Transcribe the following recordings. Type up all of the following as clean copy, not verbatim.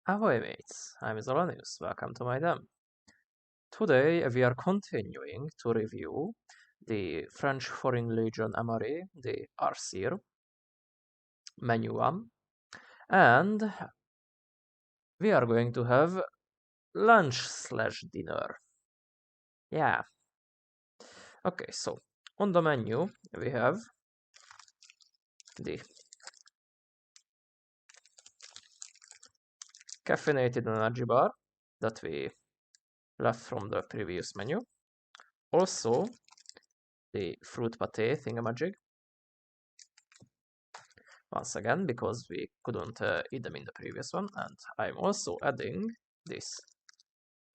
Ahoy mates, I'm Zolanius, welcome to my dam. Today we are continuing to review the French Foreign Legion MRE, the RCIR menu 1, and we are going to have lunch/dinner. Yeah. Okay, so on the menu we have the caffeinated energy bar that we left from the previous menu. Also, the fruit pate thingamajig. Once again, because we couldn't eat them in the previous one, and I'm also adding this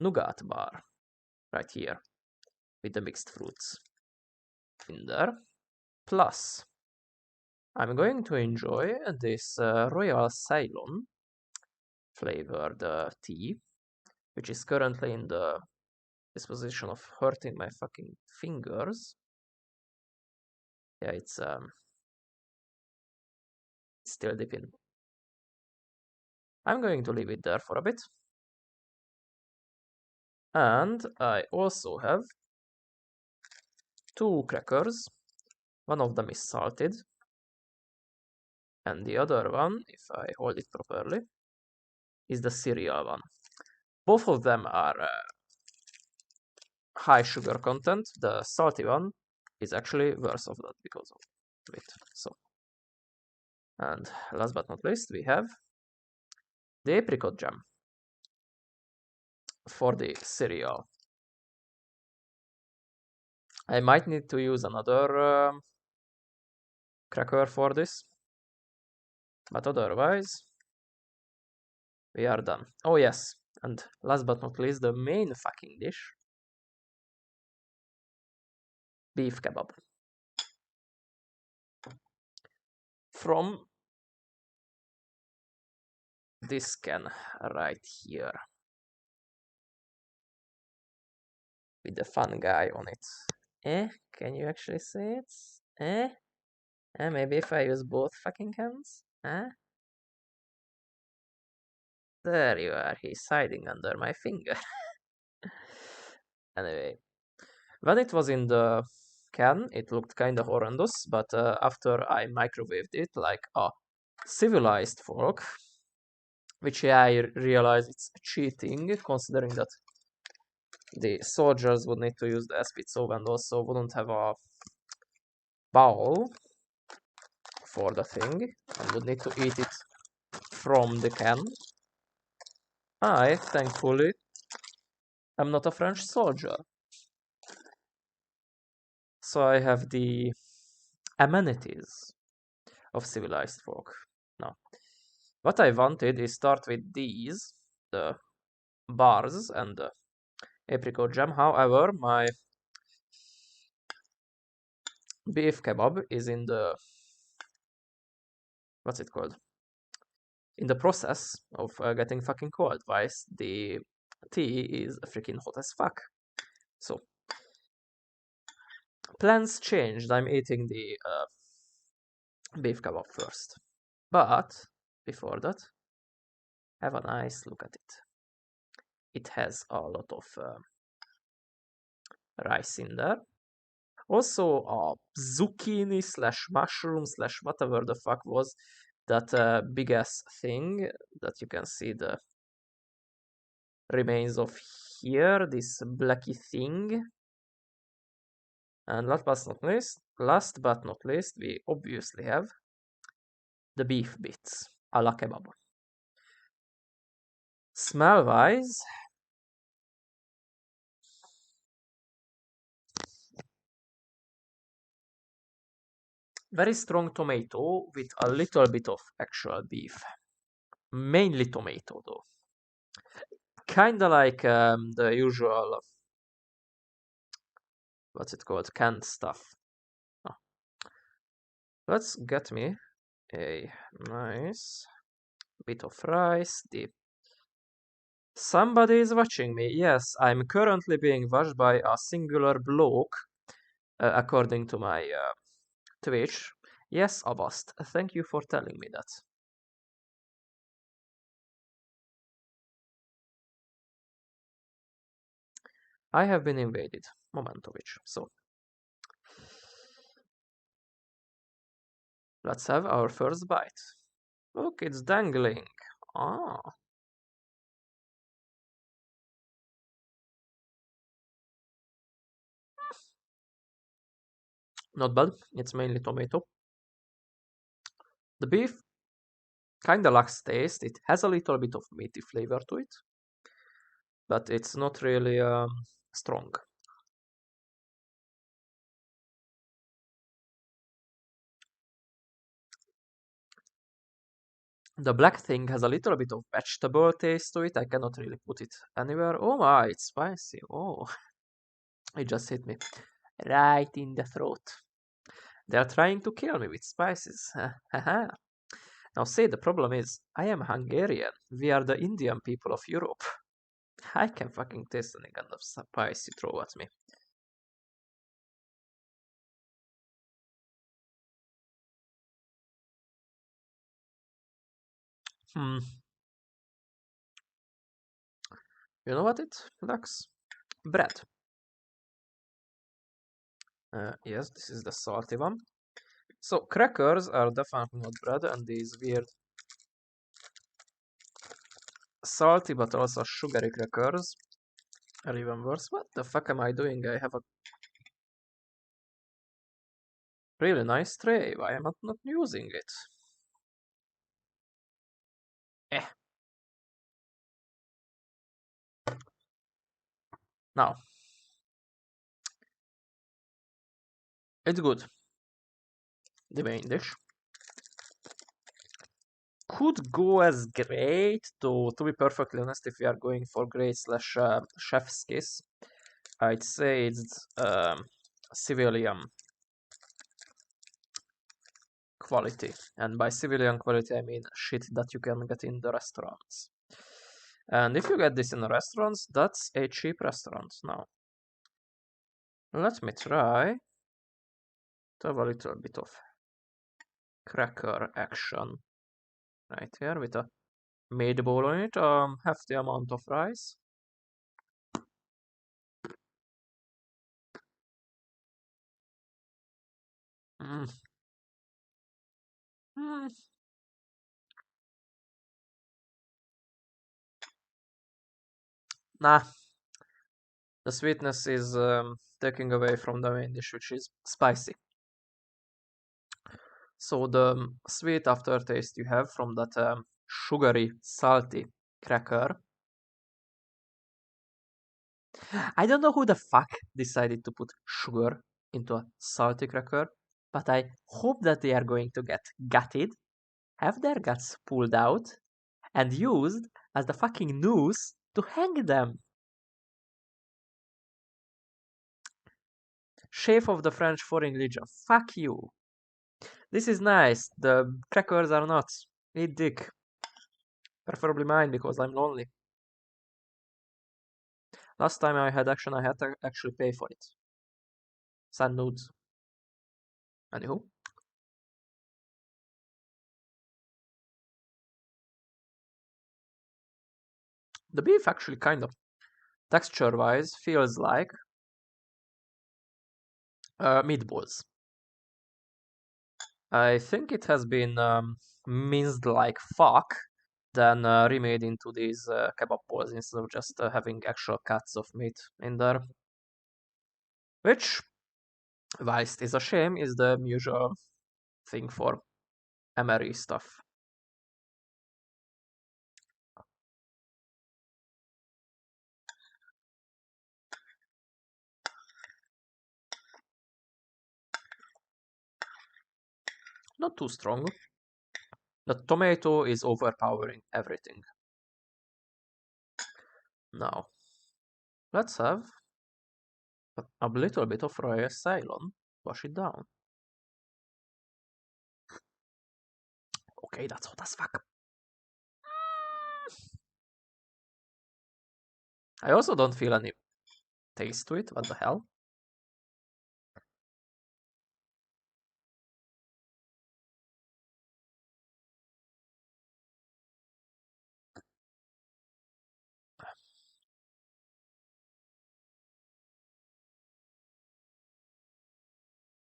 Nougat bar right here with the mixed fruits in there. Plus, I'm going to enjoy this Royal Cylon flavored tea, which is currently in the disposition of hurting my fucking fingers. Yeah, it's still dipping. I'm going to leave it there for a bit. And I also have 2 crackers. One of them is salted, and the other one, if I hold it properly, is the cereal one. Both of them are high sugar content. The salty one is actually worse of that because of it. So, and last but not least, we have the Apricot Jam for the cereal. I might need to use another cracker for this, but otherwise we are done. Oh yes, and last but not least, the main fucking dish, beef kebab. From this can right here with the fun guy on it. Can you actually see it? Maybe if I use both fucking hands? There you are, he's hiding under my finger. Anyway, when it was in the can, it looked kind of horrendous, but after I microwaved it like a civilized folk, which I realized it's cheating, considering that the soldiers would need to use the SPTSO and also wouldn't have a bowl for the thing and would need to eat it from the can. I, thankfully, am not a French soldier. So I have the amenities of civilized folk. Now, what I wanted is start with these, the bars and the apricot jam. However, my beef kebab is in the, what's it called? In the process of getting fucking cold, whilst the tea is freaking hot as fuck. So, plans changed. I'm eating the beef kebab first. But, before that, have a nice look at it. It has a lot of rice in there. Also, a zucchini slash mushroom slash whatever the fuck was that big ass thing that you can see the remains of here, this blacky thing. And last but not least, we obviously have the beef bits a la kebab. Smell wise, very strong tomato with a little bit of actual beef. Mainly tomato though. Kinda like the usual, what's it called, canned stuff. Oh. Let's get me a nice bit of rice. Somebody is watching me. Yes, I'm currently being watched by a singular bloke, according to my Twitch. Yes, Abast, thank you for telling me that. I have been invaded. Momentovich. So, let's have our first bite. Look, it's dangling. Ah, not bad. It's mainly tomato. The beef kinda lacks taste. It has a little bit of meaty flavor to it, but it's not really strong. The black thing has a little bit of vegetable taste to it. I cannot really put it anywhere. Oh my, it's spicy. Oh, it just hit me right in the throat. They are trying to kill me with spices. Haha. Now, see, the problem is, I am Hungarian. We are the Indian people of Europe. I can fucking taste any kind of spice you throw at me. Hmm. You know what it lacks? Bread. Yes, this is the salty one. So, crackers are definitely not bread, and these weird salty but also sugary crackers are even worse. What the fuck am I doing? I have a really nice tray. Why am I not using it? Eh. Now, it's good. The main dish could go as great, to be perfectly honest, if we are going for great slash chef's kiss, I'd say it's civilian quality. And by civilian quality, I mean shit that you can get in the restaurants. And if you get this in the restaurants, that's a cheap restaurant. Now, let me try to have a little bit of cracker action right here with a meatball on it, hefty amount of rice. Mm. Mm. Nah, the sweetness is taking away from the main dish, which is spicy. So the sweet aftertaste you have from that sugary, salty cracker. I don't know who the fuck decided to put sugar into a salty cracker, but I hope that they are going to get gutted, have their guts pulled out, and used as the fucking noose to hang them. Chef of the French Foreign Legion, fuck you. This is nice. The crackers are not. Eat dick. Preferably mine because I'm lonely. Last time I had action, I had to actually pay for it. Send nudes. Anywho. The beef actually kind of, texture-wise, feels like meatballs. I think it has been minced like fuck, then remade into these kebab balls instead of just having actual cuts of meat in there. Which, whilst is a shame, is the usual thing for MRE stuff. Not too strong. The tomato is overpowering everything. Now, let's have a little bit of royal Cylon. Wash it down. Okay, that's hot as fuck. I also don't feel any taste to it. What the hell?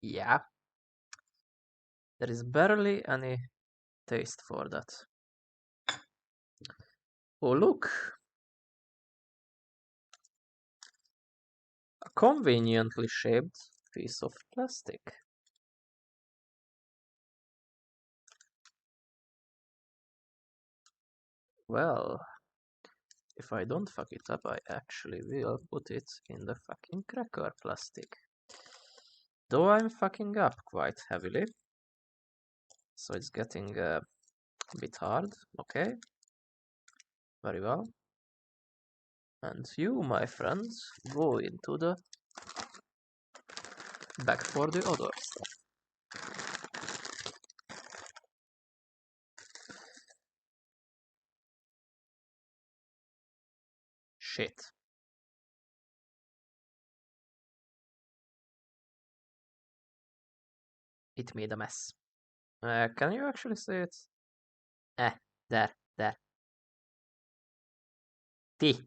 Yeah, there is barely any taste for that. Oh, look! A conveniently shaped piece of plastic. Well, if I don't fuck it up, I actually will put it in the fucking cracker plastic. Though I'm fucking up quite heavily. So it's getting a bit hard. Okay. Very well. And you, my friends, go into the back for the other stuff. Shit. It made a mess. Can you actually say it? There, there. Tea.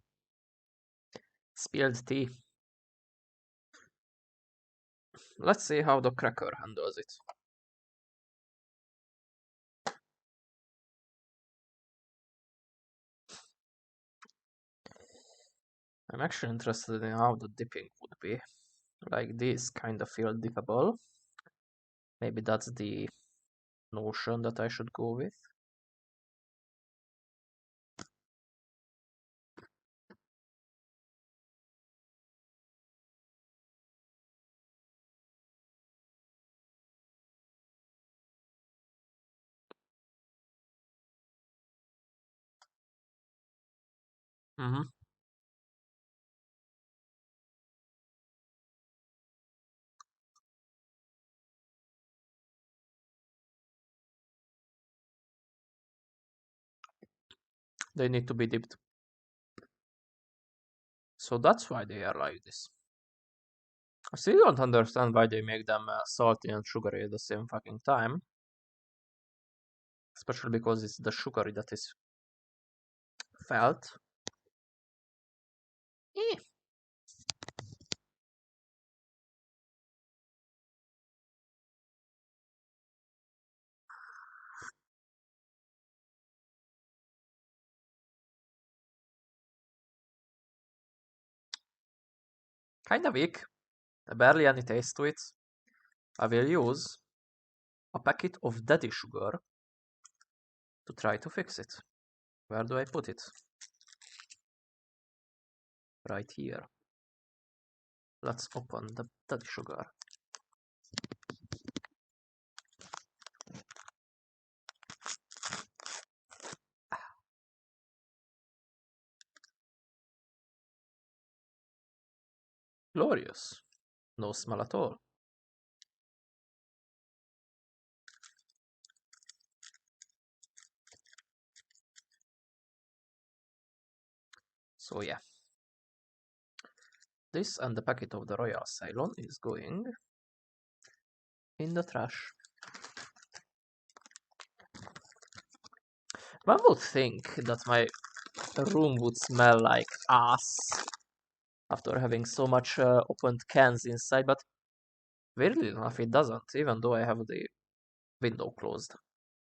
Spilled tea. Let's see how the cracker handles it. I'm actually interested in how the dipping would be. Like this kind of feel dippable. Maybe that's the notion that I should go with. Mm-hmm. They need to be dipped. So that's why they are like this. I still don't understand why they make them salty and sugary at the same fucking time. Especially because it's the sugary that is felt. Eh. Kinda weak. Barely any taste to it. I will use a packet of daddy sugar to try to fix it. Where do I put it? Right here. Let's open the daddy sugar. Glorious. No smell at all. So yeah. This and the packet of the Royal Cylon is going in the trash. One would think that my room would smell like ass after having so much opened cans inside, but weirdly enough it doesn't, even though I have the window closed.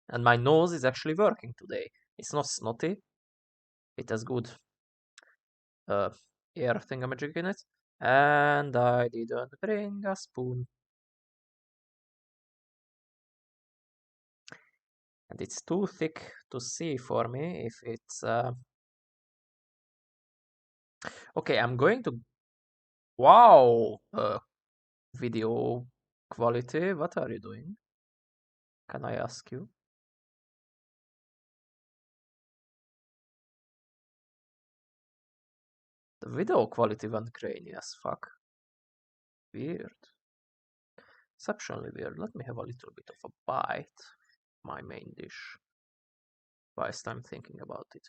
And my nose is actually working today. It's not snotty. It has good uh, air thingamajig in it. And I didn't bring a spoon. And it's too thick to see for me if it's... Okay, I'm going to... Wow! Video quality, what are you doing? Can I ask you? The video quality went grainy as fuck. Weird. Exceptionally weird. Let me have a little bit of a bite. My main dish. Whilst I'm thinking about it.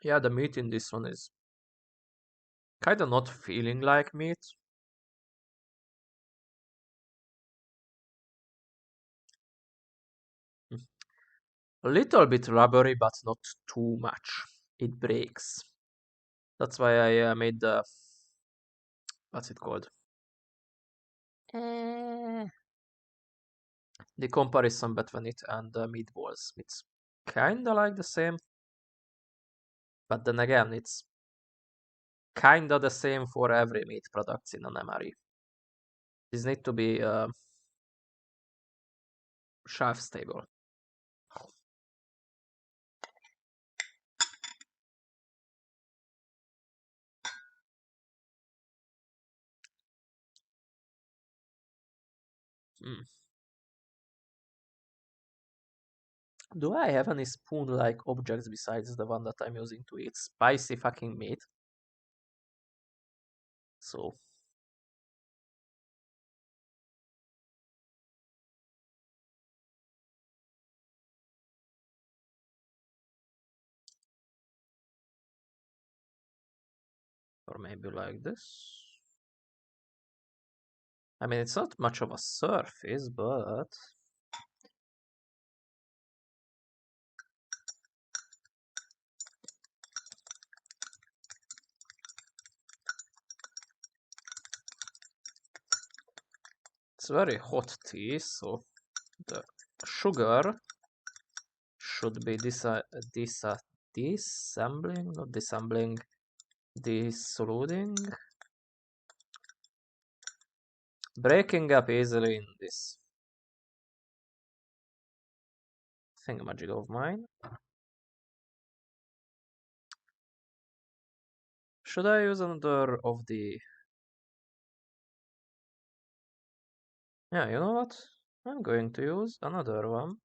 Yeah, the meat in this one is kinda not feeling like meat. a little bit rubbery, but not too much. It breaks. That's why I made the... What's it called? The comparison between it and meatballs. It's kinda like the same. But then again, it's kinda the same for every meat products in an MRE. These need to be shelf stable. Mm. Do I have any spoon-like objects besides the one that I'm using to eat spicy fucking meat? So, or maybe like this. I mean, it's not much of a surface, but... It's very hot tea, so the sugar should be dissembling, not dissembling, dissoluting, breaking up easily in this thingamajig of mine. Should I use another of the... Yeah, you know what? I'm going to use another one.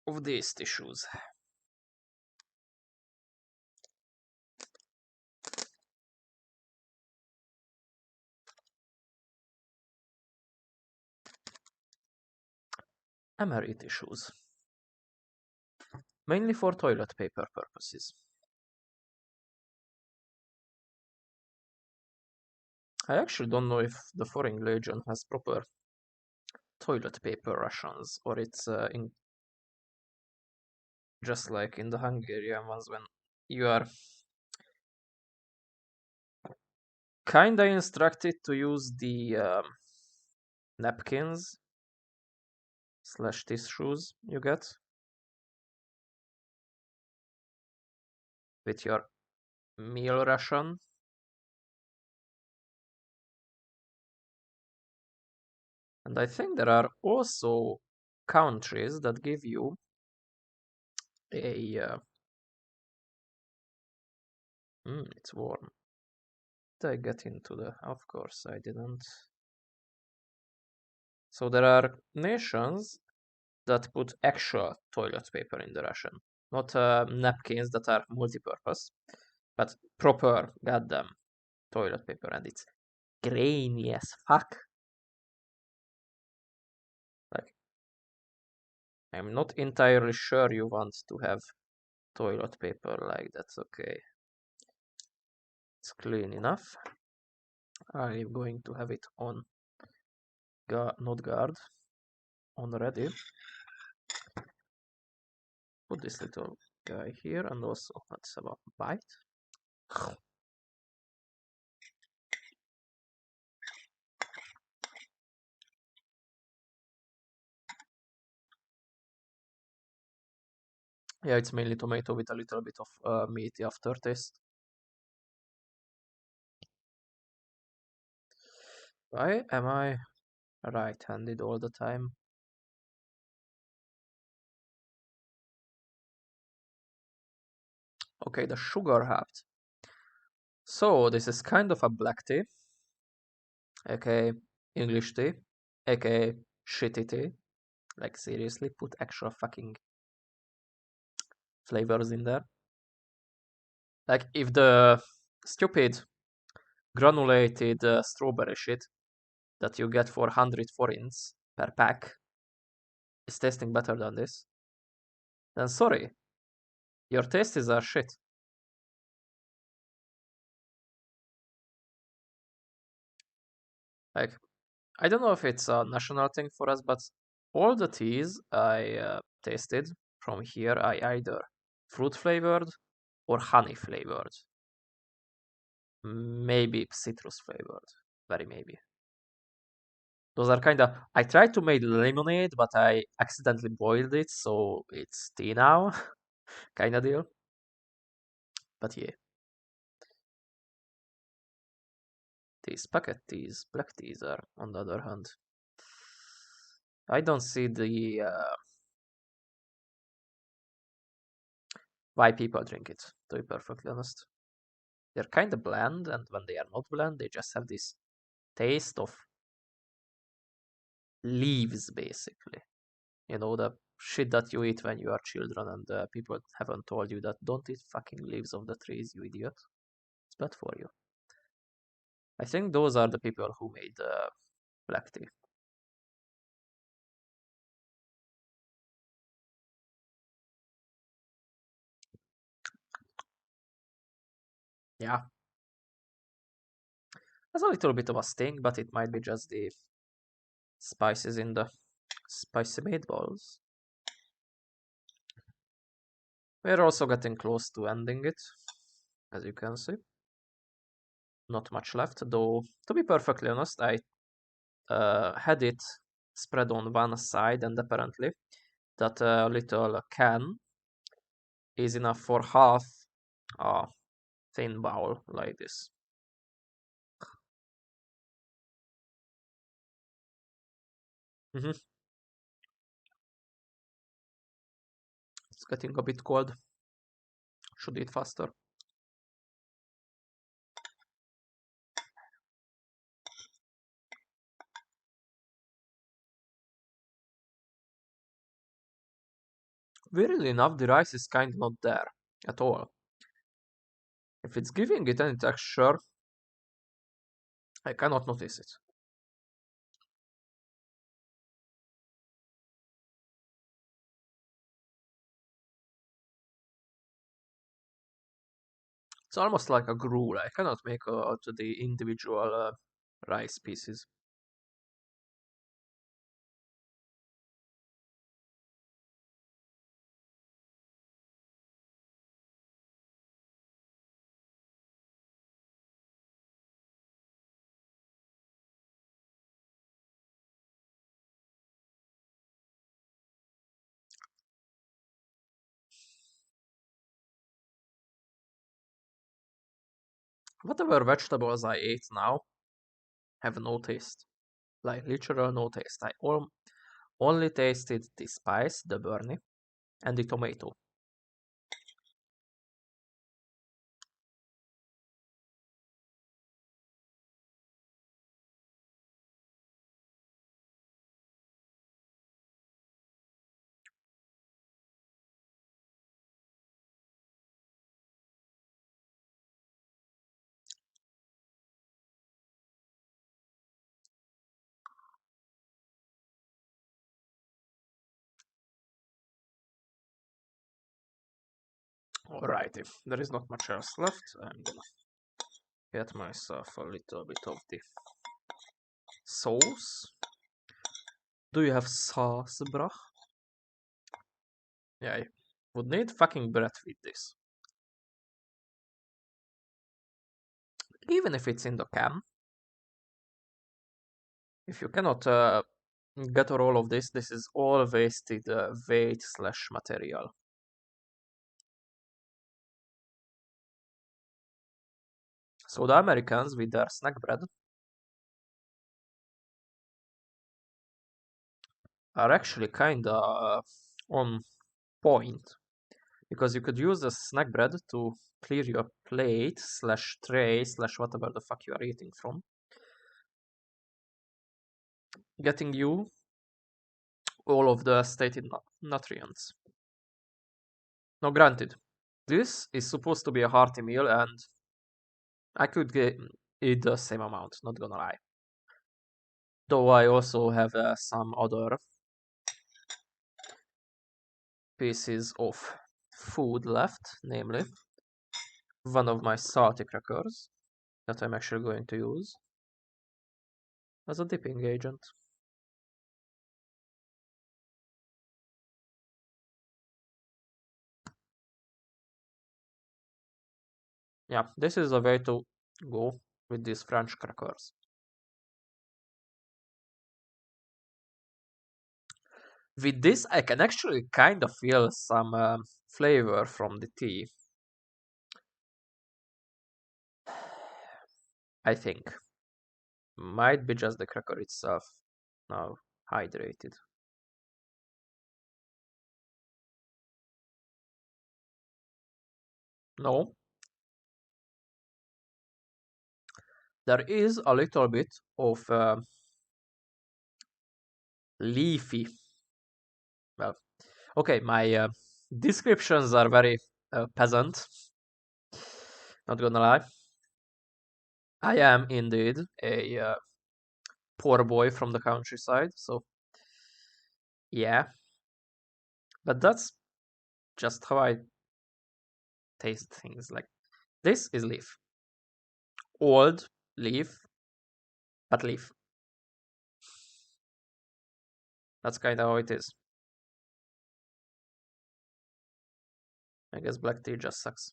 Of these tissues. MRE tissues. Mainly for toilet paper purposes. I actually don't know if the Foreign Legion has proper toilet paper rations, or it's in just like in the Hungarian ones when you are kinda instructed to use the napkins / tissues you get with your meal ration. And I think there are also countries that give you a... it's warm. Did I get into the... Of course I didn't. So there are nations that put extra toilet paper in the ration. Not napkins that are multi-purpose, but proper goddamn toilet paper, and it's grainy as fuck. Like, I'm not entirely sure you want to have toilet paper like that's okay. It's clean enough. I'm going to have it on not guard, on ready. Put this little guy here, and also let's have a bite. Yeah, it's mainly tomato with a little bit of meaty aftertaste. Why am I right-handed all the time? Okay, the sugar halved. So this is kind of a black tea, aka English tea, aka shitty tea. Like seriously, put extra fucking flavors in there. Like if the stupid granulated strawberry shit that you get for 100 forints per pack is tasting better than this, then sorry, your tastes are shit. Like, I don't know if it's a national thing for us, but all the teas I tasted from here are either fruit flavored or honey flavored. Maybe citrus flavored. Very maybe. Those are kind of. I tried to make lemonade, but I accidentally boiled it, so it's tea now, kind of deal. But yeah, these packet teas, black teas are, on the other hand, I don't see the why people drink it. To be perfectly honest, they're kind of bland, and when they are not bland, they just have this taste of leaves, basically. You know, the shit that you eat when you are children, and people haven't told you that don't eat fucking leaves of the trees, you idiot. It's bad for you. I think those are the people who made black tea. Yeah, there's a little bit of a sting, but it might be just the spices in the spicy meatballs. We're also getting close to ending it, as you can see. Not much left, though, to be perfectly honest, I had it spread on one side, and apparently that little can is enough for half a thin bowl like this. Mhm. It's getting a bit cold. Should eat faster. Weirdly enough, the rice is kind of not there at all. If it's giving it any texture, I cannot notice it. It's almost like a gruel. I cannot make out the individual rice pieces. Whatever vegetables I ate now have no taste. Like literal no taste. Only tasted the spice, the burnie, and the tomato. Alrighty, there is not much else left. I'm gonna get myself a little bit of the sauce. Do you have sauce, bruh? Yeah, I would need fucking bread with this. Even if it's in the can. If you cannot get a roll of this, this is all wasted weight slash material. So the Americans with their snack bread are actually kinda on point because you could use the snack bread to clear your plate slash tray slash whatever the fuck you are eating from, getting you all of the stated nutrients. Now, granted, this is supposed to be a hearty meal, and I could eat the same amount, not gonna lie. Though I also have some other pieces of food left, namely one of my salty crackers that I'm actually going to use. as a dipping agent. Yeah, this is the way to go with these French crackers. With this, I can actually kind of feel some flavor from the tea. I think. Might be just the cracker itself now hydrated. No, there is a little bit of leafy. Well, okay, my descriptions are very peasant. Not gonna lie. I am indeed a poor boy from the countryside, so yeah. But that's just how I taste things. Like this is leaf, old leaf, but leaf. That's kind of how it is. I guess black tea just sucks.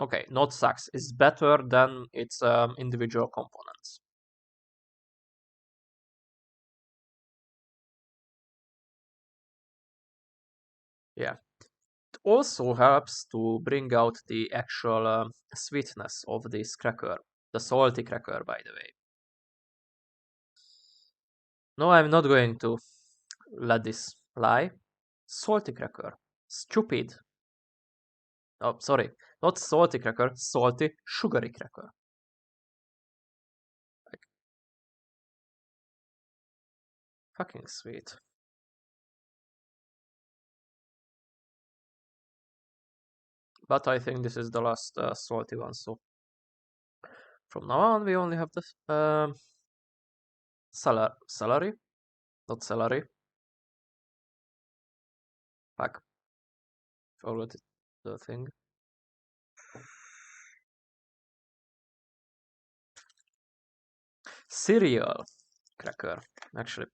Okay, not sucks. It's better than its individual components. Yeah. It also helps to bring out the actual sweetness of this cracker. The salty cracker, by the way. No, I'm not going to let this lie. Salty cracker. Stupid. Oh, sorry. Not salty cracker, salty, sugary cracker. Like, fucking sweet. But I think this is the last salty one, so from now on we only have this celery, not celery. Fuck, forgot the thing. Cereal cracker. Actually,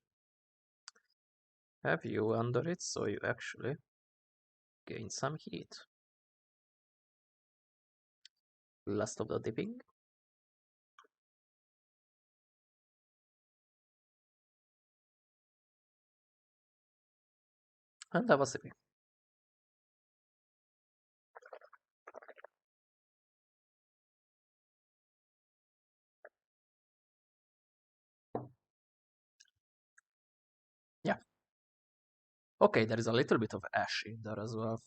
have you under it so you actually gain some heat. Last of the dipping. And that was it. Yeah. Okay, there is a little bit of ash in there as well.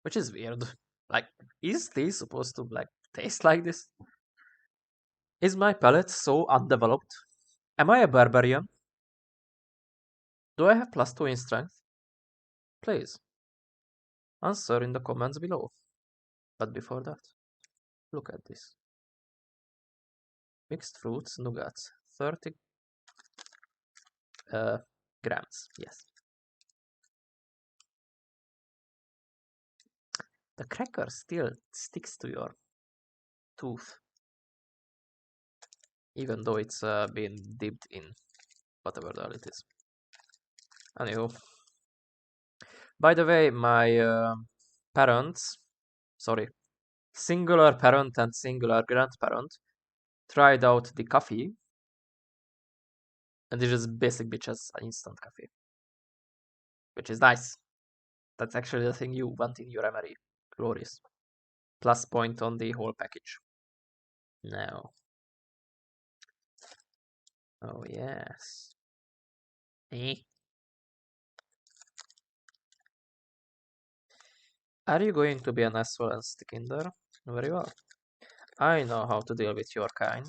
Which is weird. Like, is tea supposed to like taste like this? Is my palate so undeveloped? Am I a barbarian? Do I have +2 in strength? Please, answer in the comments below. But before that, look at this. Mixed fruits, nougats, 30 grams, yes. The cracker still sticks to your tooth, even though it's been dipped in whatever the hell it is. Anywho, by the way, my parents, sorry, singular parent and singular grandparent tried out the coffee, and it is basic bitches instant coffee, which is nice. That's actually the thing you want in your emery. Glorious. Plus point on the whole package. Now. Oh yes. Eh? Are you going to be an asshole and stick in there? Very well. I know how to deal with your kind.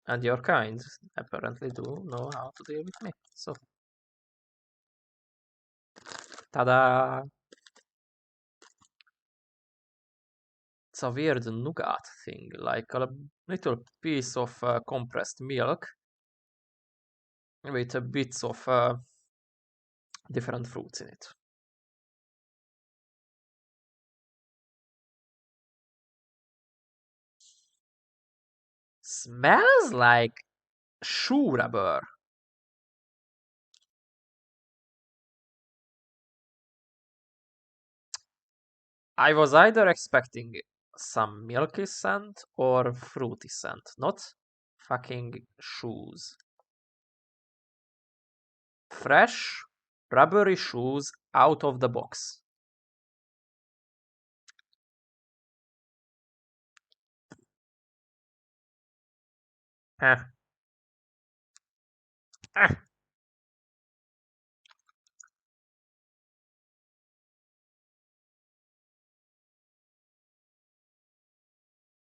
And your kind apparently do know how to deal with me. So, ta-da! It's a weird nougat thing, like a little piece of compressed milk with bits of different fruits in it. Smells like shoe rubber. I was either expecting some milky scent or fruity scent, not fucking shoes. Fresh, rubbery shoes out of the box. Eh. Eh.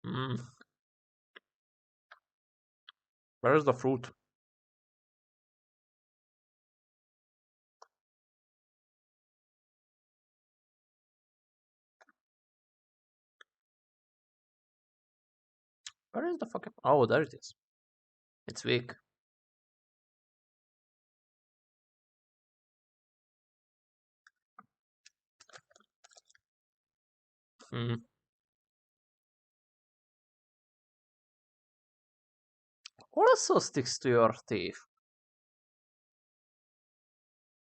Mm. Where's the fruit? Where is the fucking... Oh, there it is. It's weak. Mm. Also sticks to your teeth.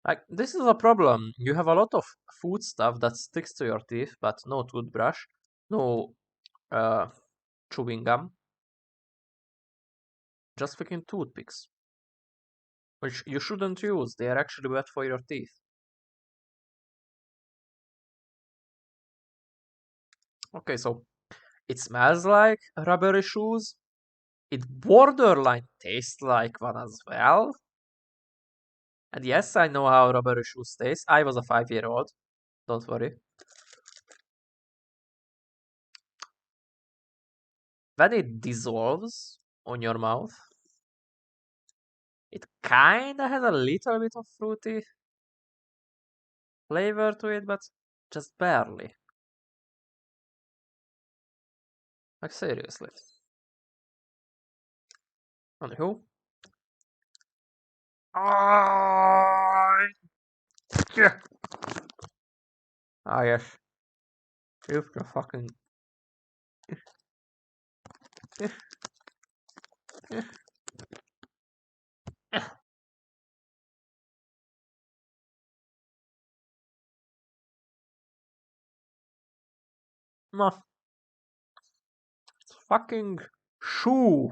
Like, this is a problem. You have a lot of food stuff that sticks to your teeth, but no toothbrush, no uh, chewing gum, just fucking toothpicks, which you shouldn't use. They are actually bad for your teeth. Okay, so it smells like rubbery shoes. It borderline tastes like one as well. And yes, I know how rubbery shoes taste. I was a 5-year-old. Don't worry. When it dissolves on your mouth, it kinda has a little bit of fruity flavor to it, but just barely. Like seriously. Anywho. Ah, yeah. Ah, yes. You can fucking. No, it's fucking shoe.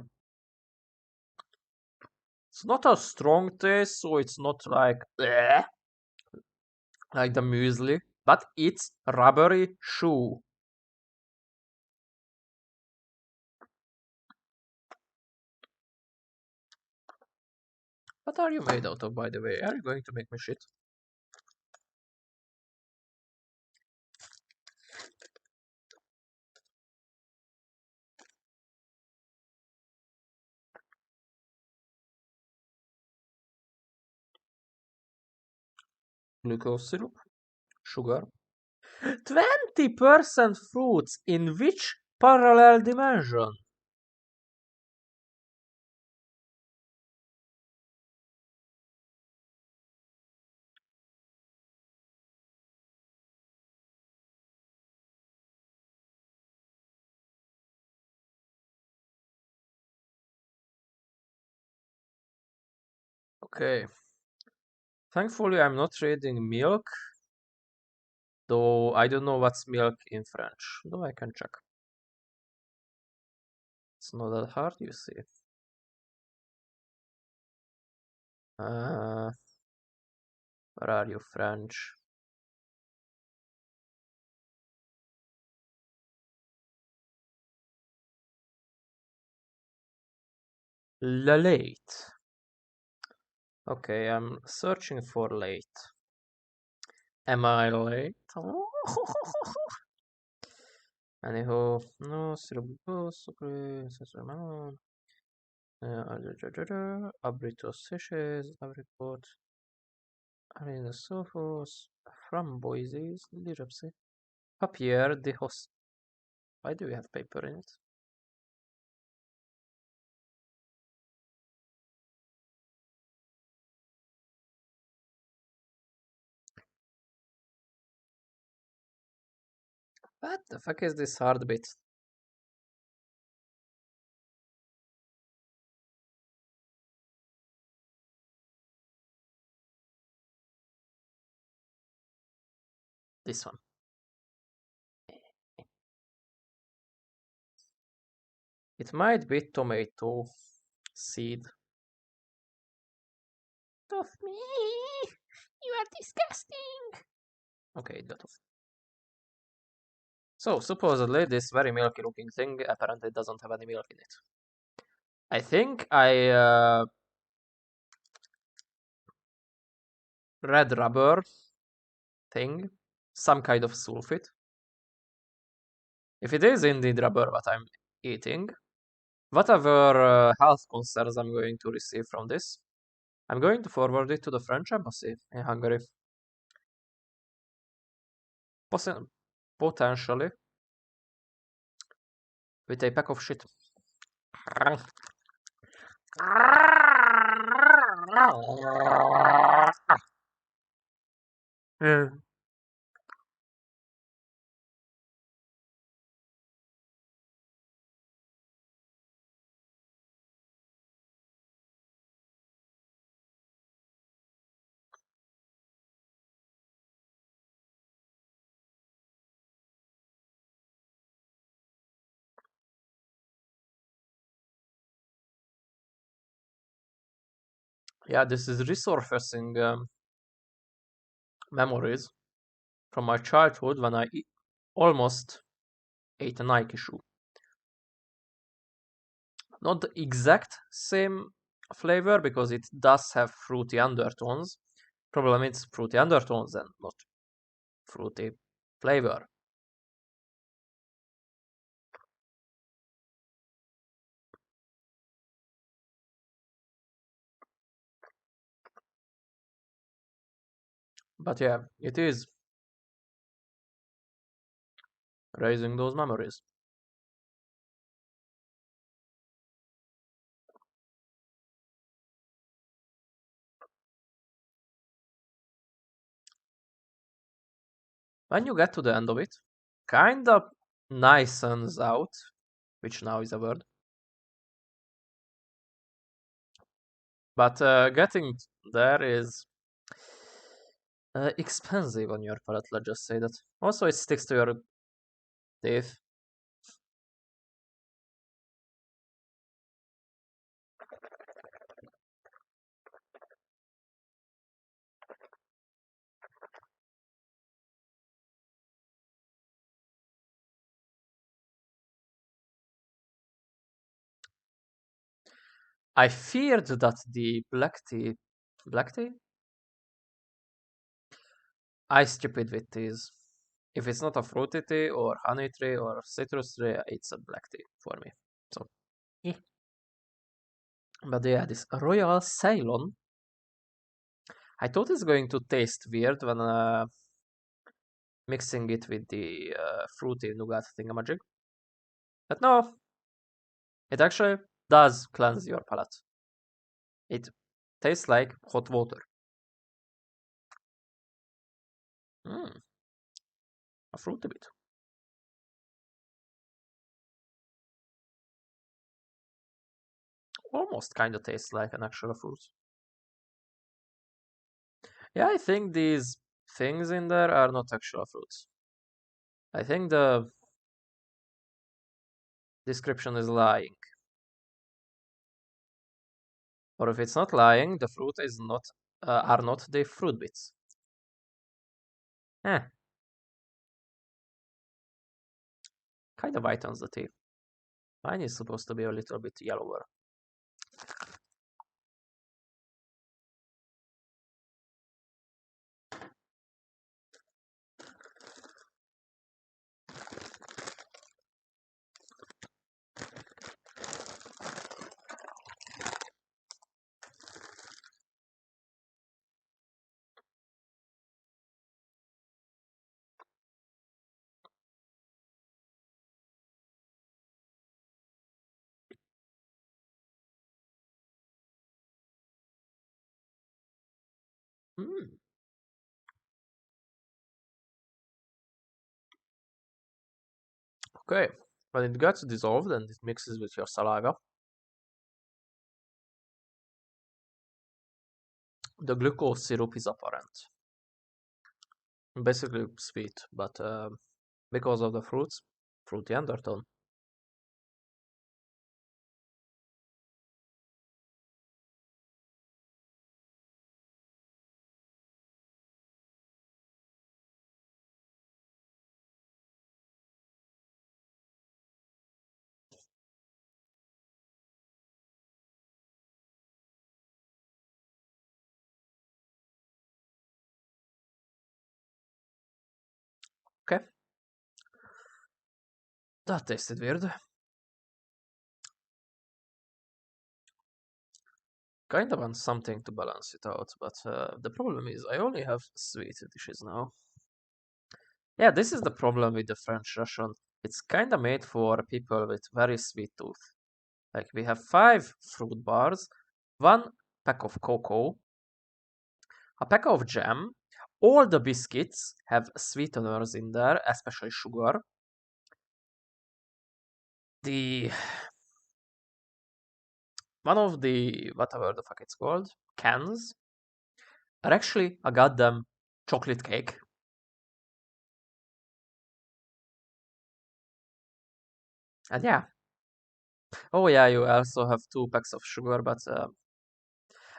It's not a strong taste, so it's not like bleh, like the muesli, but it's rubbery shoe. What are you made out of, by the way? Are you going to make me shit? Glucose syrup? Sugar? 20% fruits in which parallel dimension? Okay. Thankfully, I'm not reading milk, though I don't know what's milk in French. Though I can check. It's not that hard, you see. Uh, where are you, French? La late. Okay, I'm searching for late. Am I late? Anyhow, no, Abrito Seychelles, Apricot, Arena Sophos, Framboises, Lirapsi, Papier de Hos. Why do we have paper in it? What the fuck is this hard bit? This one. It might be tomato seed. Of me! You are disgusting! Okay, that off. So, supposedly, this very milky looking thing apparently doesn't have any milk in it. I think I red rubber thing, some kind of sulfate. If it is indeed rubber what I'm eating, whatever health concerns I'm going to receive from this, I'm going to forward it to the French embassy in Hungary. Potentially with a pack of shit. Yeah, this is resurfacing memories from my childhood when I almost ate a Nike shoe. Not the exact same flavor because it does have fruity undertones. Problem is fruity undertones and not fruity flavor. But yeah, it is raising those memories. When you get to the end of it, kind of nicens out, which now is a word. But getting there is expensive on your palate, let's just say that. Also, it sticks to your teeth. I feared that the black tea? I stupid with teas. If it's not a fruity tea or honey tea or citrus tea, it's a black tea for me. So, eh. But yeah, this Royal Cylon, I thought it's going to taste weird when mixing it with the fruity nougat thingamajig. But no, it actually does cleanse your palate. It tastes like hot water. Mm, a fruity bit. Almost kind of tastes like an actual fruit. Yeah, I think these things in there are not actual fruits. I think the description is lying. Or if it's not lying, the fruit is not are not the fruit bits. Eh, kind of whitens the tea. Mine is supposed to be a little bit yellower. Mm. Okay, when it gets dissolved and it mixes with your saliva, the glucose syrup is apparent. Basically sweet, but because of the fruits, fruity undertone. Okay, that tasted weird. Kind of want something to balance it out, but the problem is I only have sweet dishes now. Yeah, this is the problem with the French ration. It's kind of made for people with very sweet tooth. Like we have 5 fruit bars, 1 pack of cocoa, a pack of jam. All the biscuits have sweeteners in there, especially sugar. The one of the whatever the fuck it's called cans are actually a goddamn chocolate cake. And yeah, oh yeah, you also have 2 packs of sugar, but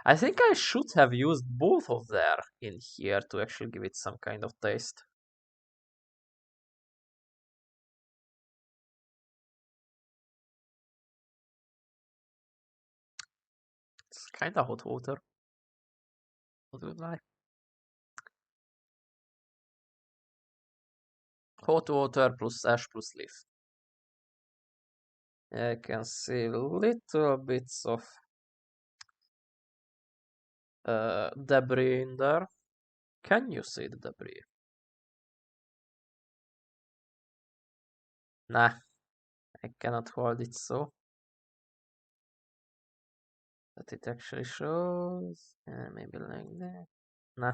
I think I should have used both of them in here to actually give it some kind of taste. It's kind of hot water. What do you like? Hot water plus ash plus leaf. I can see little bits of debris in there. Can you see the debris? Nah, I cannot hold it so that it actually shows. Maybe like that. Nah.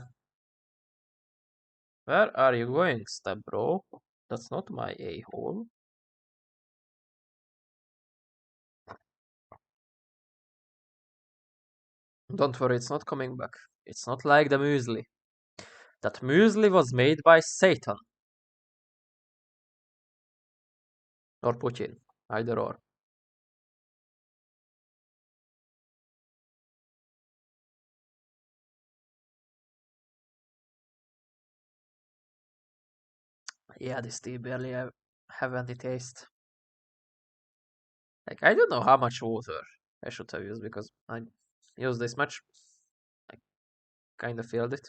Where are you going, step bro? That's not my a-hole. Don't worry, it's not coming back. It's not like the muesli. That muesli was made by Satan. Or Putin. Either or. Yeah, this tea barely have any taste. Like, I don't know how much water I should have used because I used this much. I kind of feel it.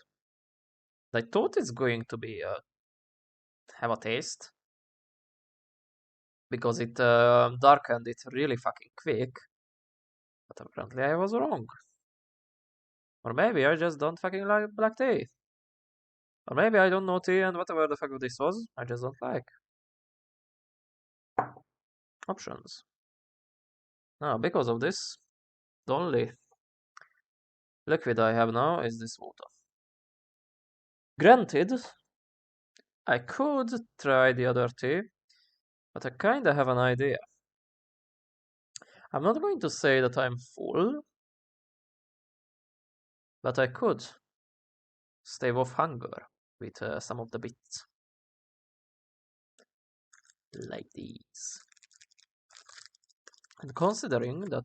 I thought it's going to be have a taste because it darkened it really fucking quick. But apparently I was wrong. Or maybe I just don't fucking like black tea. Or maybe I don't know tea and whatever the fuck this was, I just don't like. Options. No, because of this, the only liquid I have now is this water. Granted, I could try the other tea, but I kinda have an idea. I'm not going to say that I'm full, but I could stave off hunger with some of the bits. Like these. And considering that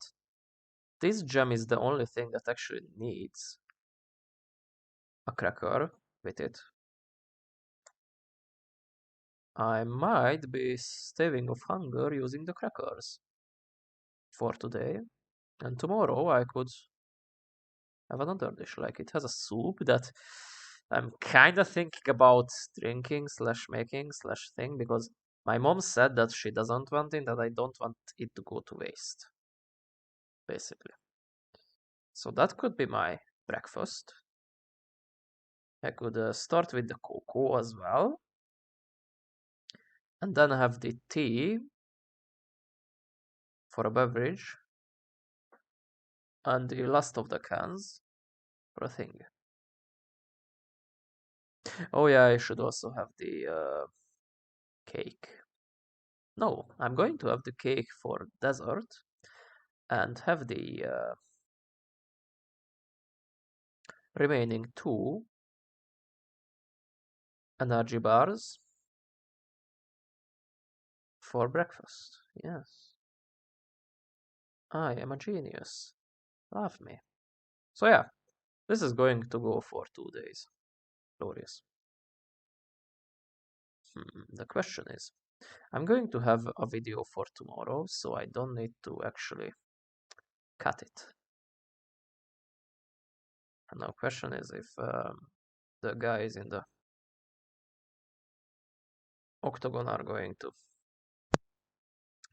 this gem is the only thing that actually needs a cracker with it, I might be staving off hunger using the crackers for today. And tomorrow I could have another dish. Like it has a soup that I'm kind of thinking about drinking slash making slash thing because my mom said that she doesn't want it and I don't want it to go to waste, basically. So that could be my breakfast. I could start with the cocoa as well and then have the tea for a beverage and the last of the cans for a thing. Oh yeah, I should also have the cake. No, I'm going to have the cake for dessert and have the remaining 2 energy bars for breakfast. Yes. I am a genius. Love me. So yeah, this is going to go for 2 days. Glorious. The question is, I'm going to have a video for tomorrow, so I don't need to actually cut it. And now question is if the guys in the octagon are going to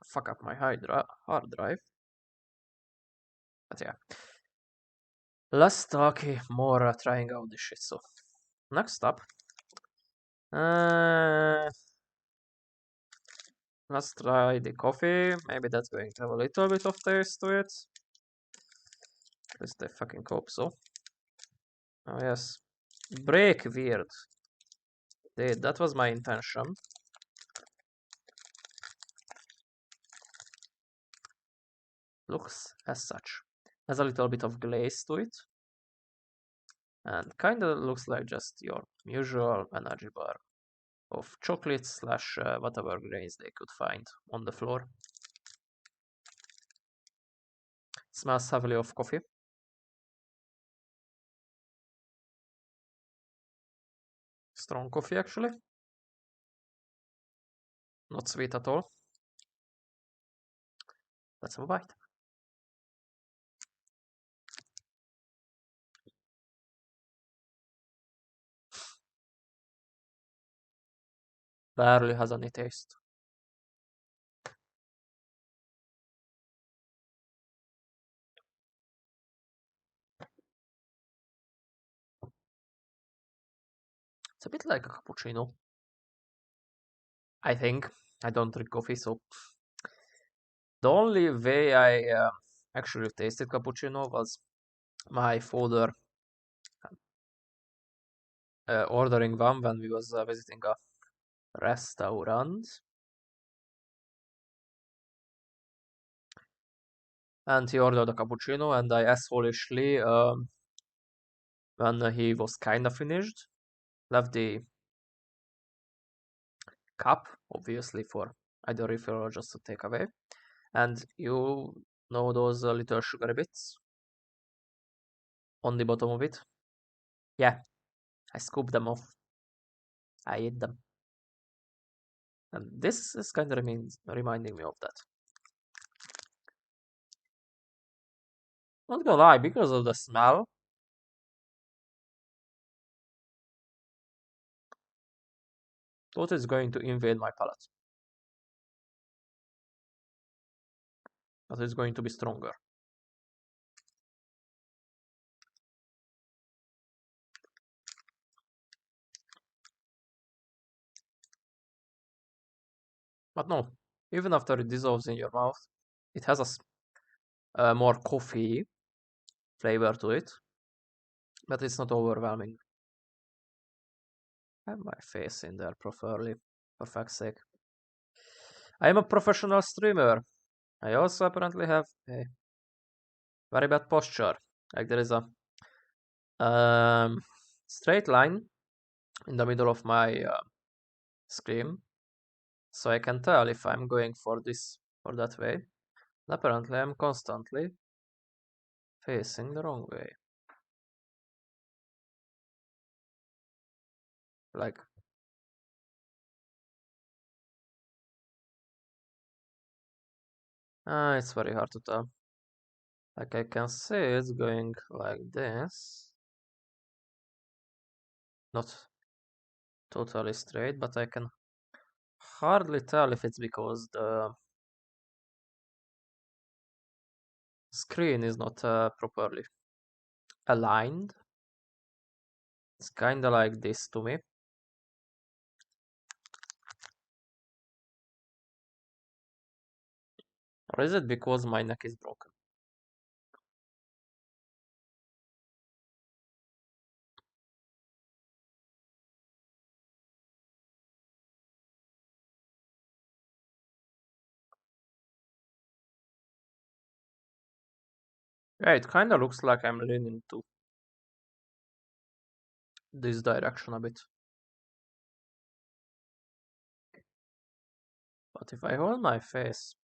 fuck up my hard drive. But yeah. Less talky, more trying out this shit. So next up, let's try the coffee. Maybe that's going to have a little bit of taste to it. At least I fucking hope so. Oh yes, break weird. That was my intention. Looks as such. Has a little bit of glaze to it. And kinda looks like just your usual energy bar of chocolate slash whatever grains they could find on the floor. Smells heavily of coffee. Strong coffee actually. Not sweet at all. Let's have a bite. Barely has any taste. It's a bit like a cappuccino. I think. I don't drink coffee, so the only way I actually tasted cappuccino was my father ordering one when we was visiting a restaurant. And he ordered a cappuccino, and I assholishly, when he was kinda finished, left the cup, obviously for either refill or just to take away. And you know those little sugary bits on the bottom of it? Yeah, I scooped them off. I ate them. And this is kind of reminding me of that. Not gonna lie, because of the smell, thought it's going to invade my palate. But it's going to be stronger. But no, even after it dissolves in your mouth, it has a more coffee flavor to it. But it's not overwhelming. I have my face in there properly, for fuck's sake. I am a professional streamer. I also apparently have a very bad posture. Like there is a straight line in the middle of my screen, so I can tell if I'm going for this or that way. And apparently I'm constantly facing the wrong way. Like, it's very hard to tell. Like I can see it's going like this. Not totally straight, but I can hardly tell if it's because the screen is not properly aligned. It's kinda like this to me. Or is it because my neck is broken? Yeah, it kinda looks like I'm leaning to this direction a bit. But if I hold my face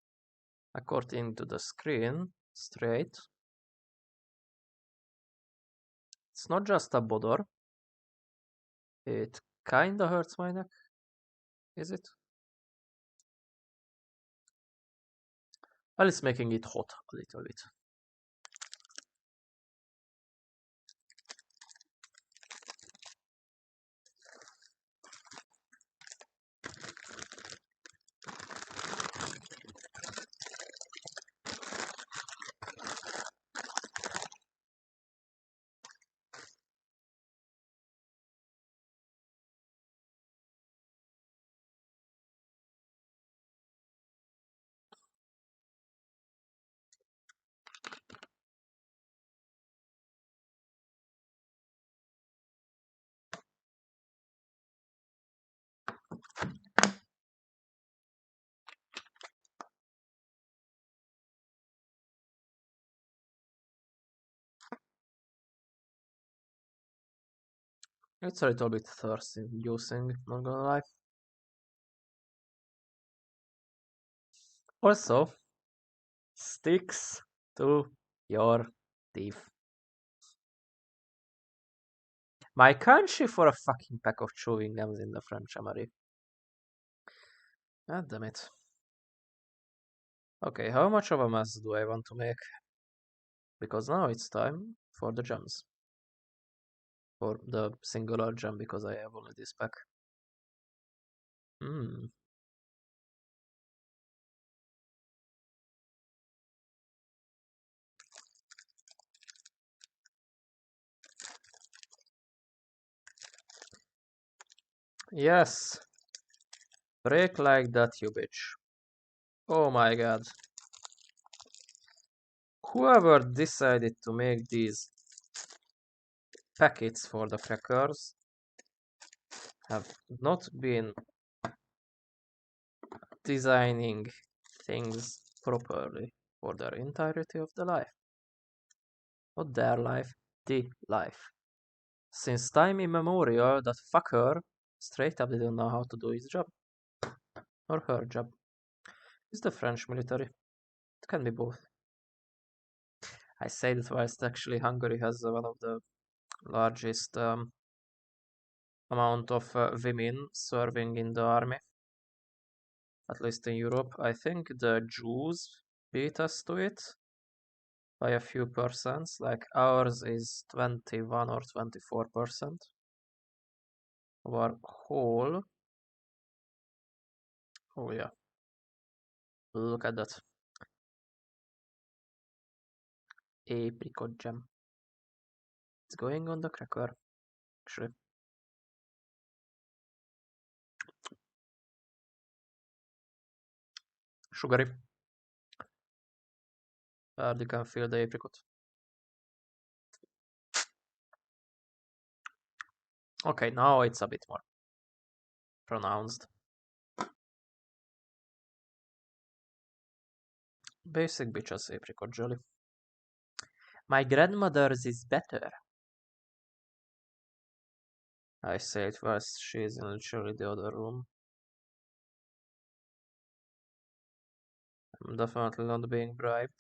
according to the screen straight, it's not just a bodor. It kinda hurts my neck. Is it? Well, it's making it hot a little bit. It's a little bit thirst inducing, not gonna lie. Also, sticks to your teeth. My country for a fucking pack of chewing gums in the French Amari. God damn it. Okay, how much of a mess do I want to make? Because now it's time for the gems. For the singular gem, because I have only this pack. Hmm. Yes. Break like that, you bitch. Oh my god. Whoever decided to make these packets for the crackers have not been designing things properly for their entirety of the life. Not their life, the life. Since time immemorial, that fucker straight up didn't know how to do his job. Or her job. It's the French military. It can be both. I say that whilst actually Hungary has one of the largest amount of women serving in the army, at least in Europe. I think the Jews beat us to it by a few percents. Like ours is 21 or 24% of our whole. Oh yeah, look at that. Apricot Jam. It's going on the cracker, actually. Sugary. You can feel the apricot. Okay, now it's a bit more pronounced. Basic bitches apricot jelly. My grandmother's is better. I say it whilst she's in literally the other room. I'm definitely not being bribed.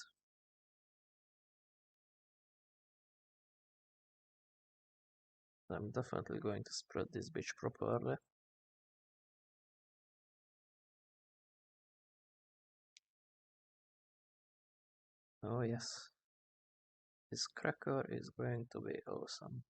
I'm definitely going to spread this bitch properly. Oh yes. This cracker is going to be awesome.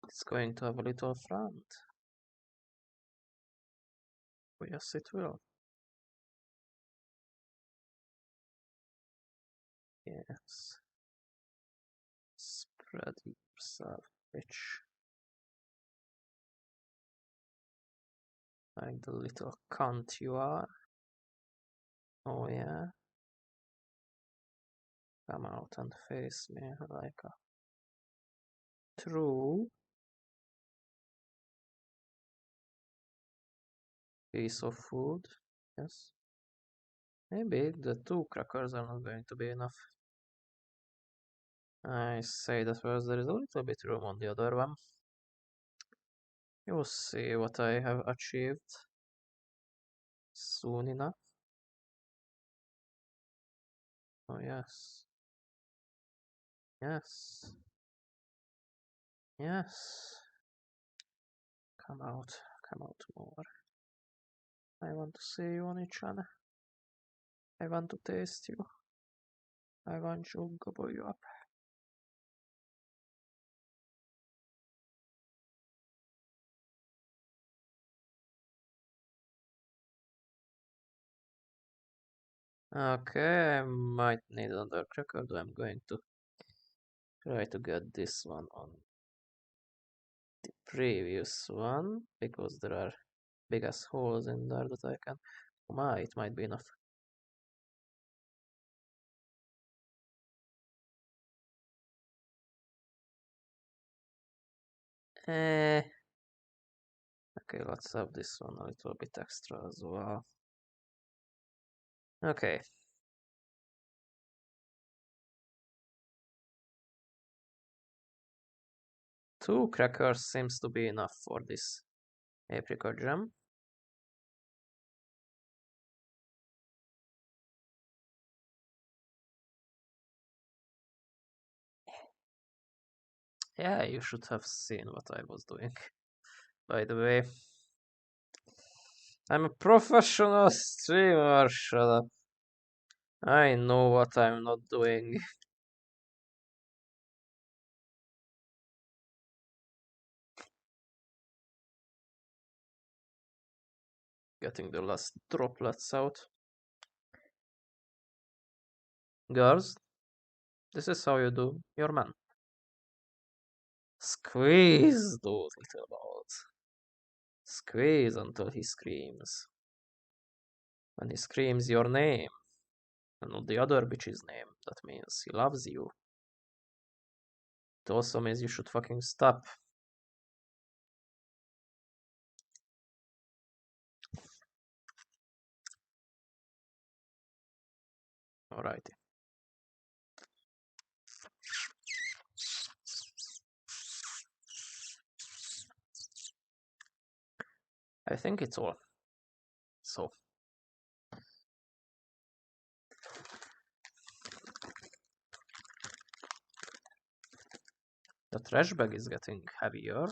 It's going to have a little front. Oh yes, it will. Yes. Spread yourself, bitch. Like the little cunt you are. Oh yeah. Come out and face me like a true piece of food. Yes. Maybe the two crackers are not going to be enough. I say that first, there is a little bit room on the other one. You will see what I have achieved soon enough. Oh, yes. Yes. Yes. Come out more. I want to see you on each other. I want to taste you. I want to gobble you up. Okay, I might need another cracker, though I'm going to try to get this one on the previous one, because there are big ass holes in there that I can... Oh my, it might be enough. Eh... Okay, let's have this one a little bit extra as well. Okay. Two crackers seems to be enough for this apricot jam. Yeah, you should have seen what I was doing. By the way, I'm a professional streamer, shut up. I know what I'm not doing. Getting the last droplets out. Girls, this is how you do your man. Squeeze those little balls. Squeeze until he screams. When he screams your name, and not the other bitch's name, that means he loves you. It also means you should fucking stop. Alrighty. I think it's all. So. The trash bag is getting heavier.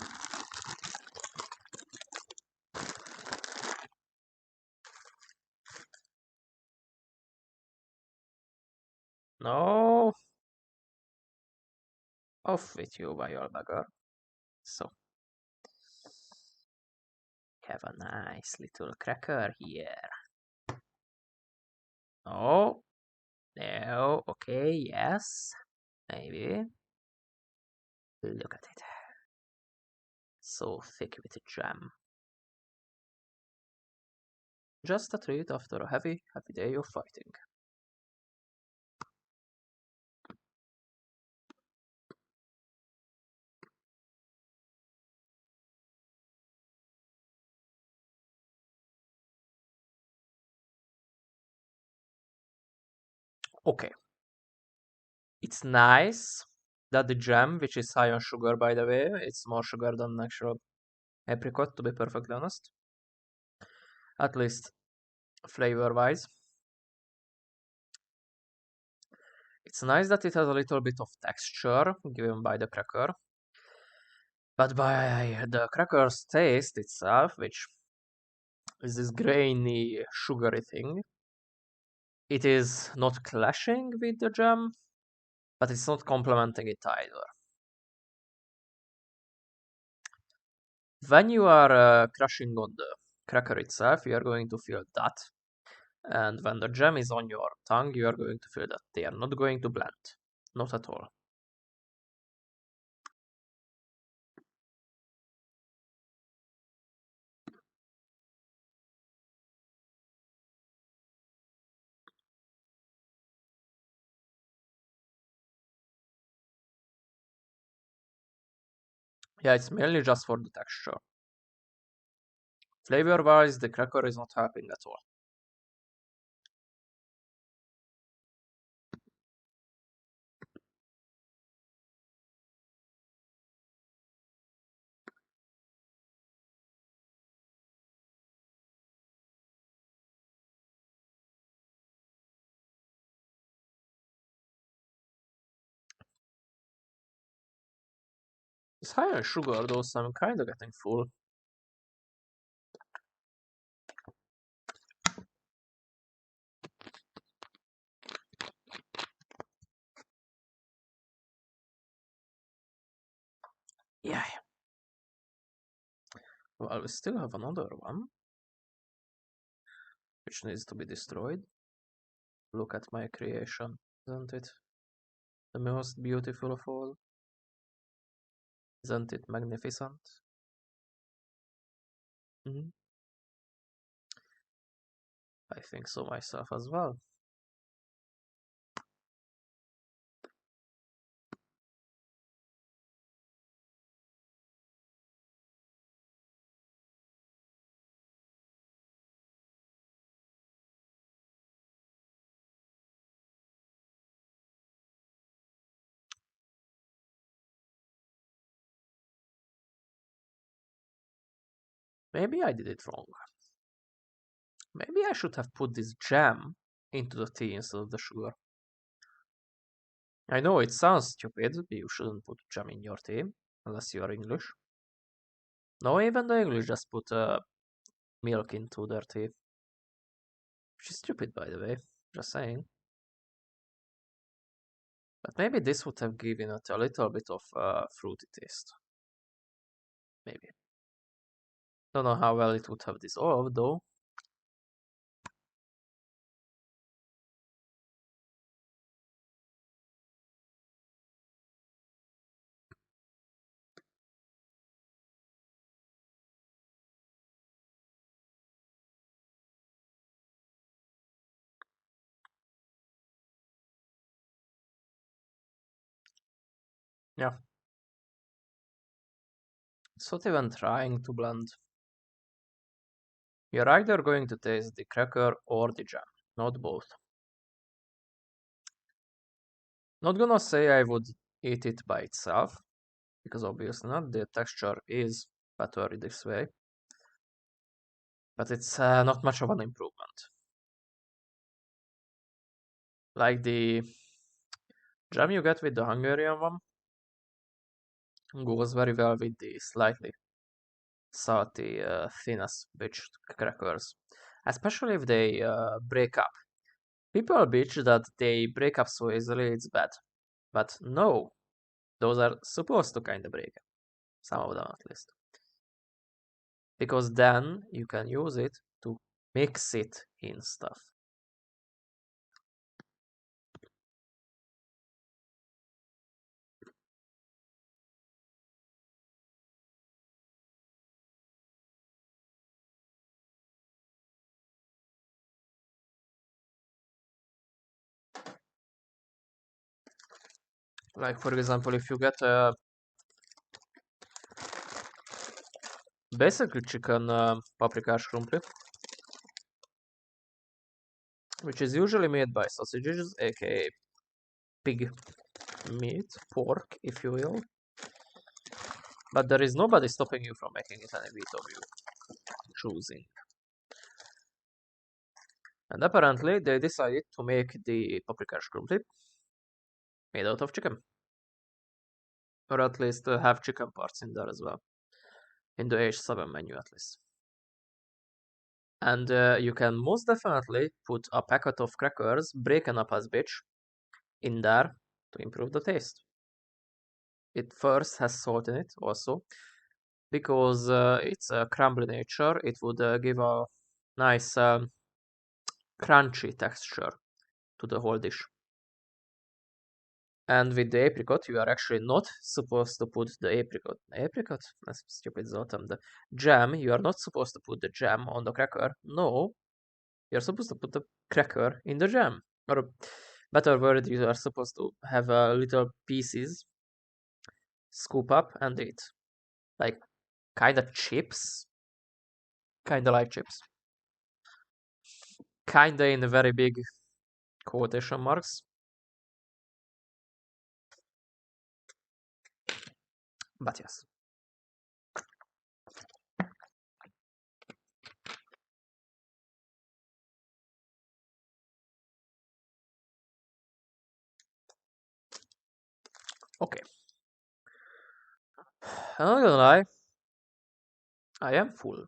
No. Off with you, vile beggar. So. Have a nice little cracker here. Oh. No. Okay, yes. Maybe. Look at it. So thick with jam. Just a treat after a heavy, happy day of fighting. Okay. It's nice that the jam, which is high on sugar by the way, it's more sugar than actual apricot, to be perfectly honest. At least flavor wise. It's nice that it has a little bit of texture given by the cracker. But by the cracker's taste itself, which is this grainy, sugary thing, it is not clashing with the jam, but it's not complementing it either. When you are crushing on the cracker itself, you are going to feel that. And when the jam is on your tongue, you are going to feel that they are not going to blend. Not at all. Yeah, it's mainly just for the texture. Flavor-wise, the cracker is not helping at all. It's high on sugar though, so I'm kind of getting full. Yeah. Well, we still have another one, which needs to be destroyed. Look at my creation, isn't it? The most beautiful of all. Isn't it magnificent? Mm-hmm. I think so myself as well. Maybe I did it wrong. Maybe I should have put this jam into the tea instead of the sugar. I know it sounds stupid, but you shouldn't put jam in your tea, unless you are English. No, even the English just put milk into their tea. Which is stupid, by the way, just saying. But maybe this would have given it a little bit of fruity taste. Maybe. Don't know how well it would have dissolved, though. Yeah. It's not even trying to blend. You're either going to taste the cracker or the jam, not both. Not gonna say I would eat it by itself, because obviously not. The texture is better this way, but it's not much of an improvement. Like the jam you get with the Hungarian one goes very well with the slightly salty, thinnest bitch crackers, especially if they break up. People bitch that they break up so easily, it's bad. But no, those are supposed to kind of break up. Some of them at least. Because then you can use it to mix it in stuff. Like, for example, if you get a basically chicken paprika shrumpli, which is usually made by sausages, aka pig meat, pork, if you will. But there is nobody stopping you from making it any meat of you choosing. And apparently, they decided to make the paprika shrumpli made out of chicken. Or at least have chicken parts in there as well. In the H7 menu, at least. And you can most definitely put a packet of crackers, broken up as bitch, in there to improve the taste. It first has salt in it also, because it's a crumbly nature. It would give a nice crunchy texture to the whole dish. And with the apricot, you are actually not supposed to put the apricot. That's stupid Zoltan. The jam, you are not supposed to put the jam on the cracker. No, you're supposed to put the cracker in the jam. Or better word, you are supposed to have little pieces, scoop up and eat. Like, kinda chips. Kinda like chips. Kinda in very big quotation marks. But yes. Okay. I'm not gonna lie, I am full.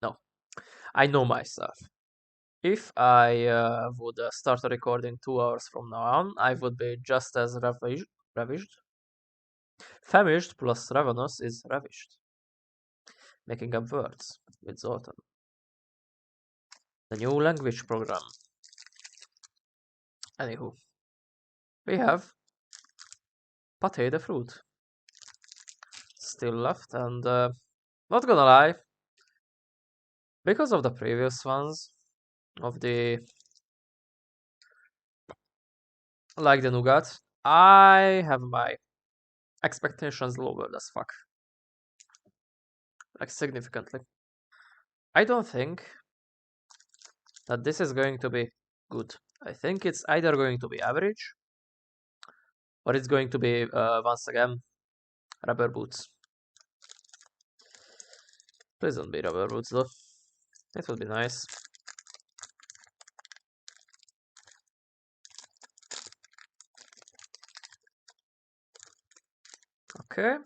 No, I know myself. If I would start recording 2 hours from now on, I would be just as ravished. Famished plus ravenous is ravished. Making up words with Zoltan. The new language program. Anywho, we have potato fruit still left, and not gonna lie, because of the previous ones, of the like the Nougat, I have my expectations lowered as fuck. Like significantly. I don't think that this is going to be good. I think it's either going to be average or it's going to be once again rubber boots. Please don't be rubber boots though. It would be nice. Okay.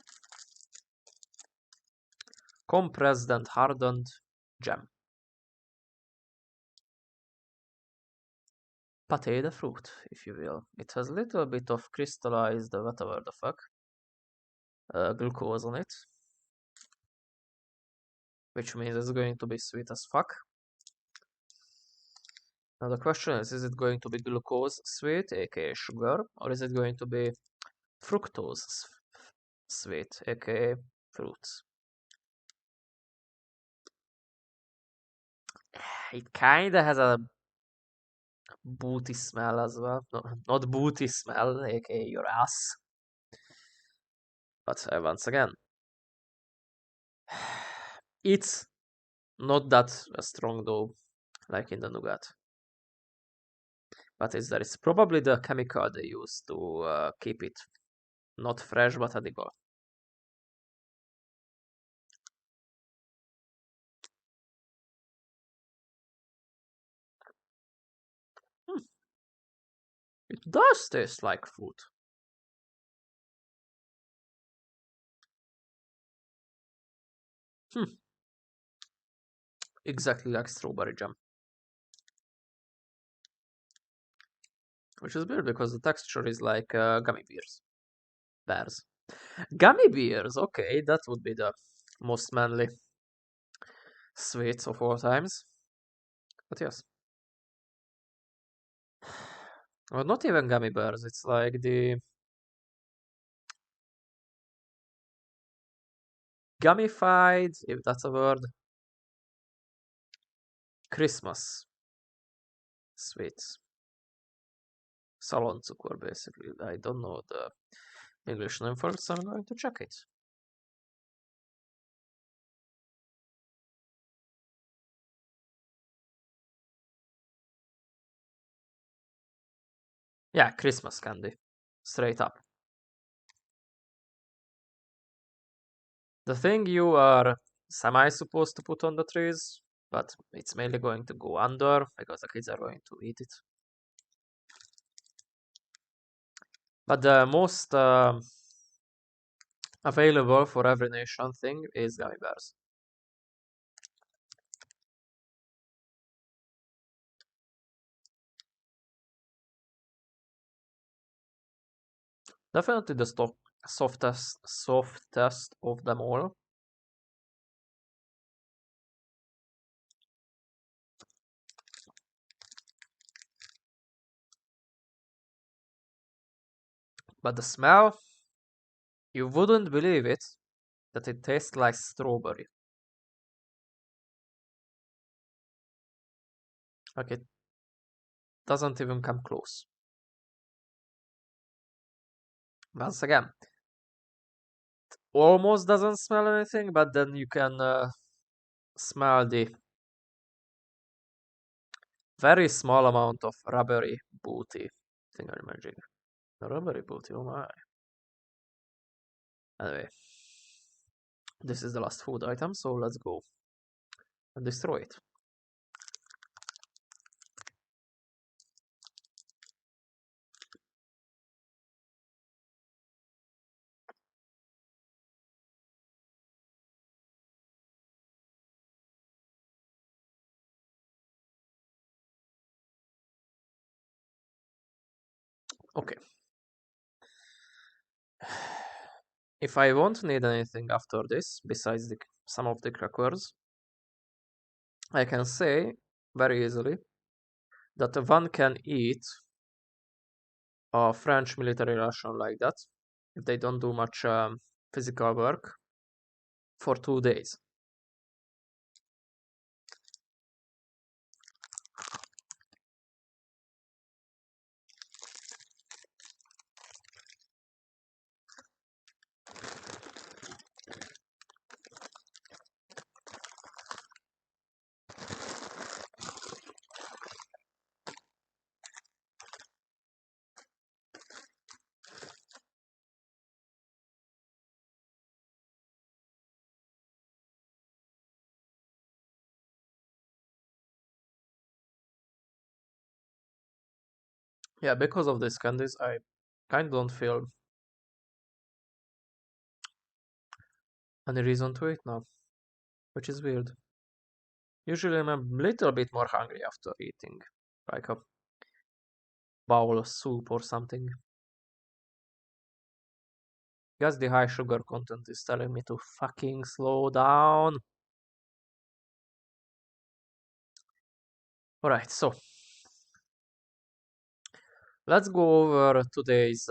Compressed and hardened jam. Potato fruit, if you will. It has a little bit of crystallized whatever the fuck glucose on it, which means it's going to be sweet as fuck. Now the question is it going to be glucose sweet, aka sugar, or is it going to be fructose sweet, aka fruits? It kinda has a booty smell as well. No, not booty smell, aka your ass. But once again, it's not that strong though, like in the Nougat. But there is probably the chemical they use to keep it not fresh but edible. Hmm. It does taste like fruit. Hmm. Exactly like strawberry jam. Which is weird because the texture is like gummy bears. Bears. Gummy bears, okay, that would be the most manly sweets of all times. But yes. Well, not even gummy bears, it's like the gummified, if that's a word, Christmas sweets. Salon cukor, basically. I don't know the English name for it, so I'm going to check it. Yeah, Christmas candy. Straight up. The thing you are semi supposed to put on the trees, but it's mainly going to go under because the kids are going to eat it. But the most available for every nation thing is gummy bears. Definitely the softest of them all. But the smell, you wouldn't believe it, that it tastes like strawberry. Like it doesn't even come close. Once again, almost doesn't smell anything, but then you can smell the very small amount of rubbery booty thing I'm imagining. Rubbery booty, oh my. Anyway, this is the last food item, so let's go and destroy it. Okay. If I won't need anything after this, besides some of the crackers, I can say very easily that one can eat a French military ration like that if they don't do much physical work for 2 days. Yeah, because of these candies, I kind of don't feel any reason to eat now, which is weird. Usually I'm a little bit more hungry after eating, like a bowl of soup or something. Guess the high sugar content is telling me to fucking slow down. Alright, so let's go over today's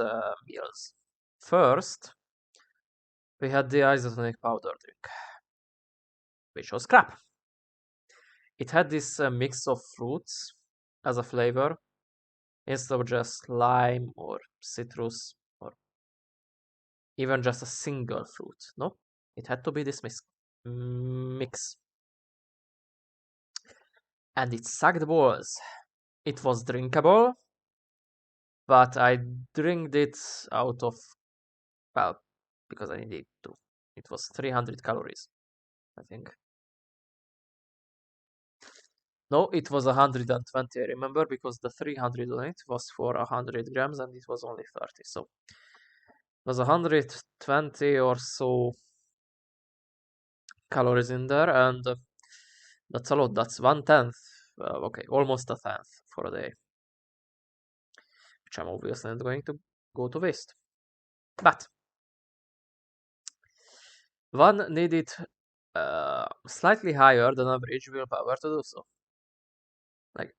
meals. First, we had the isotonic powder drink, which was crap. It had this mix of fruits as a flavor instead of just lime or citrus or even just a single fruit. No, it had to be this mix. And it sucked balls. It was drinkable, but I drank it out of, well, because I needed to. It was 300 calories, I think. No, it was 120, I remember, because the 300 on it was for 100 grams and it was only 30. So it was 120 or so calories in there, and that's a lot. That's 1/10. Okay, almost a tenth for a day, which I'm obviously not going to go to waste. But one needed slightly higher than average willpower to do so. Like,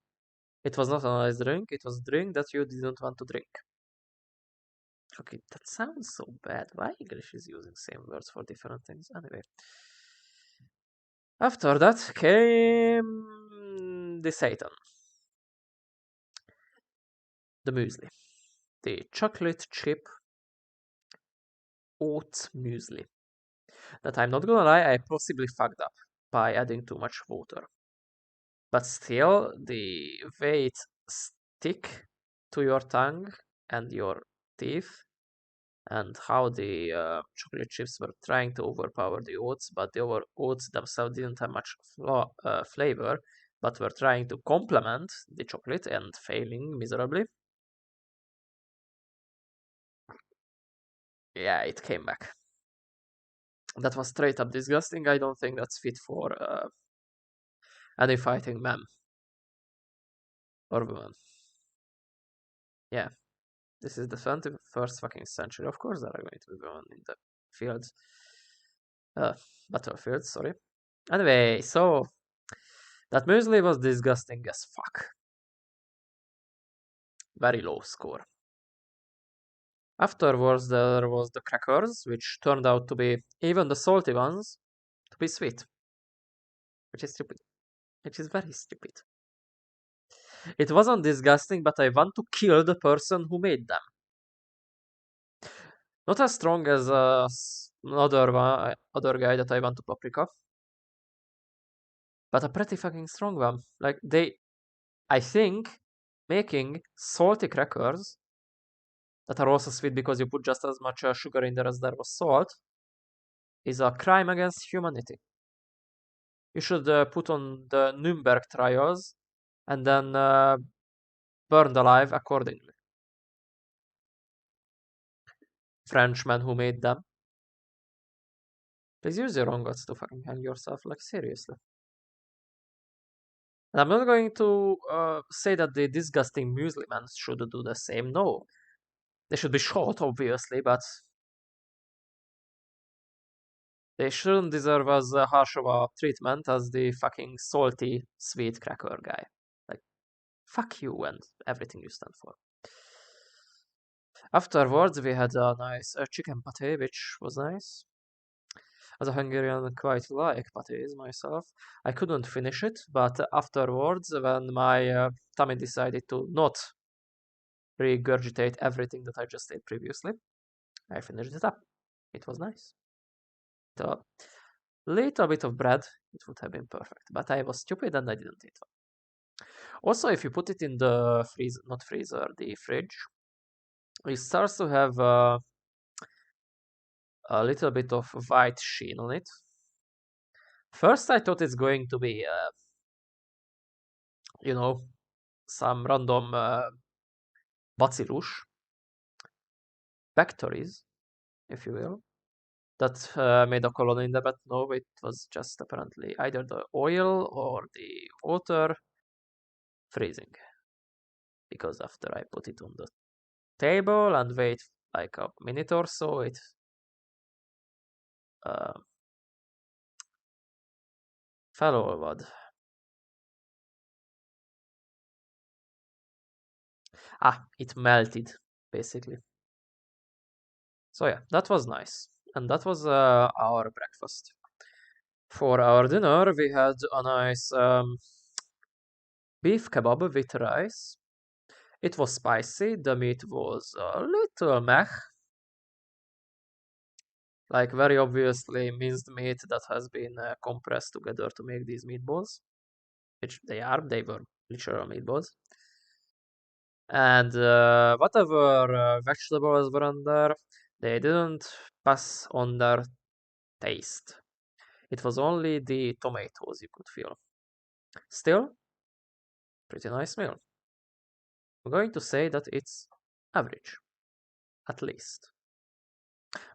it was not a nice drink, it was a drink that you didn't want to drink. Okay, that sounds so bad. Why English is using same words for different things? Anyway. After that came the Satan. The muesli. The chocolate chip oat muesli. That I'm not gonna lie, I possibly fucked up by adding too much water. But still, the way it stick to your tongue and your teeth, and how the chocolate chips were trying to overpower the oats, but the oats themselves didn't have much flavor, but were trying to complement the chocolate and failing miserably. Yeah, it came back. That was straight up disgusting. I don't think that's fit for any fighting man or woman. Yeah, this is the 21st fucking century. Of course, there are going to be women in the fields. Uh, battlefields, sorry. Anyway, so that muesli was disgusting as fuck. Very low score. Afterwards, there was the crackers, which turned out to be, even the salty ones, to be sweet. Which is stupid. Which is very stupid. It wasn't disgusting, but I want to kill the person who made them. Not as strong as other guy that I want to paprika, but a pretty fucking strong one. Like I think, making salty crackers that are also sweet because you put just as much sugar in there as there was salt is a crime against humanity. You should put on the Nuremberg trials and then burned alive accordingly. Frenchmen who made them. Please use your own guts to fucking hang yourself, like seriously. And I'm not going to say that the disgusting muesli man should do the same. No, They should be shot, obviously, but they shouldn't deserve as harsh of a treatment as the fucking salty sweet cracker guy. Like, fuck you and everything you stand for. Afterwards, we had a nice chicken pate, which was nice. As a Hungarian, I quite like pates myself. I couldn't finish it, but afterwards, when my tummy decided to not regurgitate everything that I just ate previously, I finished it up. It was nice. The little bit of bread, it would have been perfect, but I was stupid and I didn't eat one. Also, if you put it in the freezer, not freezer, the fridge, it starts to have a little bit of white sheen on it. First, I thought it's going to be, you know, some random bacillus, bacteries, if you will, that made a colony in there, but no, it was just apparently either the oil or the water freezing. Because after I put it on the table and wait like a minute or so, it uh, fell over. It melted, basically. So yeah, that was nice. And that was our breakfast. For our dinner, we had a nice beef kebab with rice. It was spicy. The meat was a little meh. Like very obviously minced meat that has been compressed together to make these meatballs. Which they are. They were literal meatballs. And whatever vegetables were on there, they didn't pass on their taste. It was only the tomatoes you could feel. Still, pretty nice meal. I'm going to say that it's average, at least.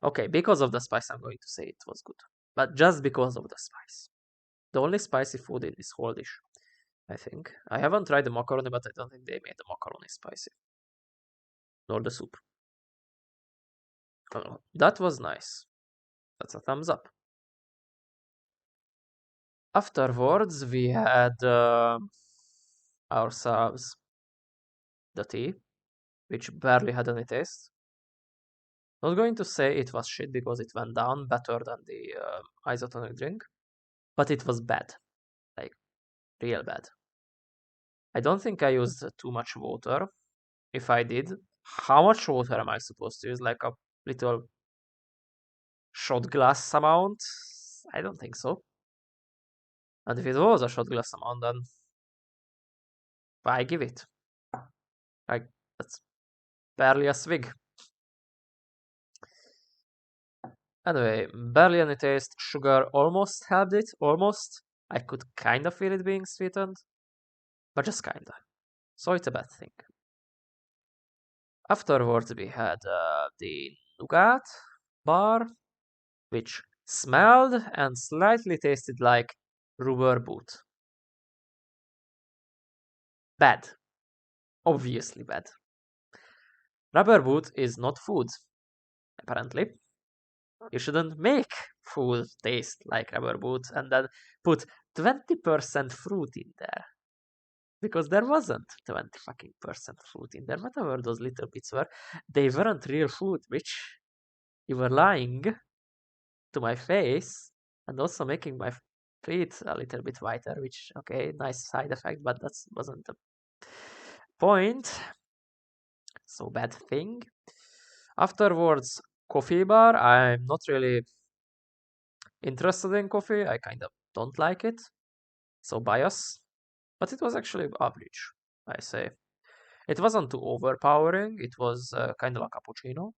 Okay, because of the spice, I'm going to say it was good. But just because of the spice. The only spicy food in this whole dish, I think. I haven't tried the macaroni, but I don't think they made the macaroni spicy. Nor the soup. That was nice. That's a thumbs up. Afterwards, we had ourselves the tea, which barely had any taste. Not going to say it was shit because it went down better than the isotonic drink, but it was bad, like real bad. I don't think I used too much water. If I did, how much water am I supposed to use? Like a little shot glass amount? I don't think so. And if it was a shot glass amount, then I give it. Like that's barely a swig. Anyway, barely any taste. Sugar almost helped it. Almost. I could kind of feel it being sweetened, but just kinda. So it's a bad thing. Afterwards, we had the Nougat bar, which smelled and slightly tasted like rubber boot. Bad. Obviously bad. Rubber boot is not food, apparently. You shouldn't make food taste like rubber boot and then put 20% fruit in there. Because there wasn't 20 fucking percent fruit in there. Whatever those little bits were, they weren't real food, which you were lying to my face and also making my feet a little bit whiter, which, okay, nice side effect, but that wasn't the point. So bad thing. Afterwards, coffee bar. I'm not really interested in coffee. I kind of don't like it. So bias. But it was actually average, I say. It wasn't too overpowering. It was kind of like cappuccino.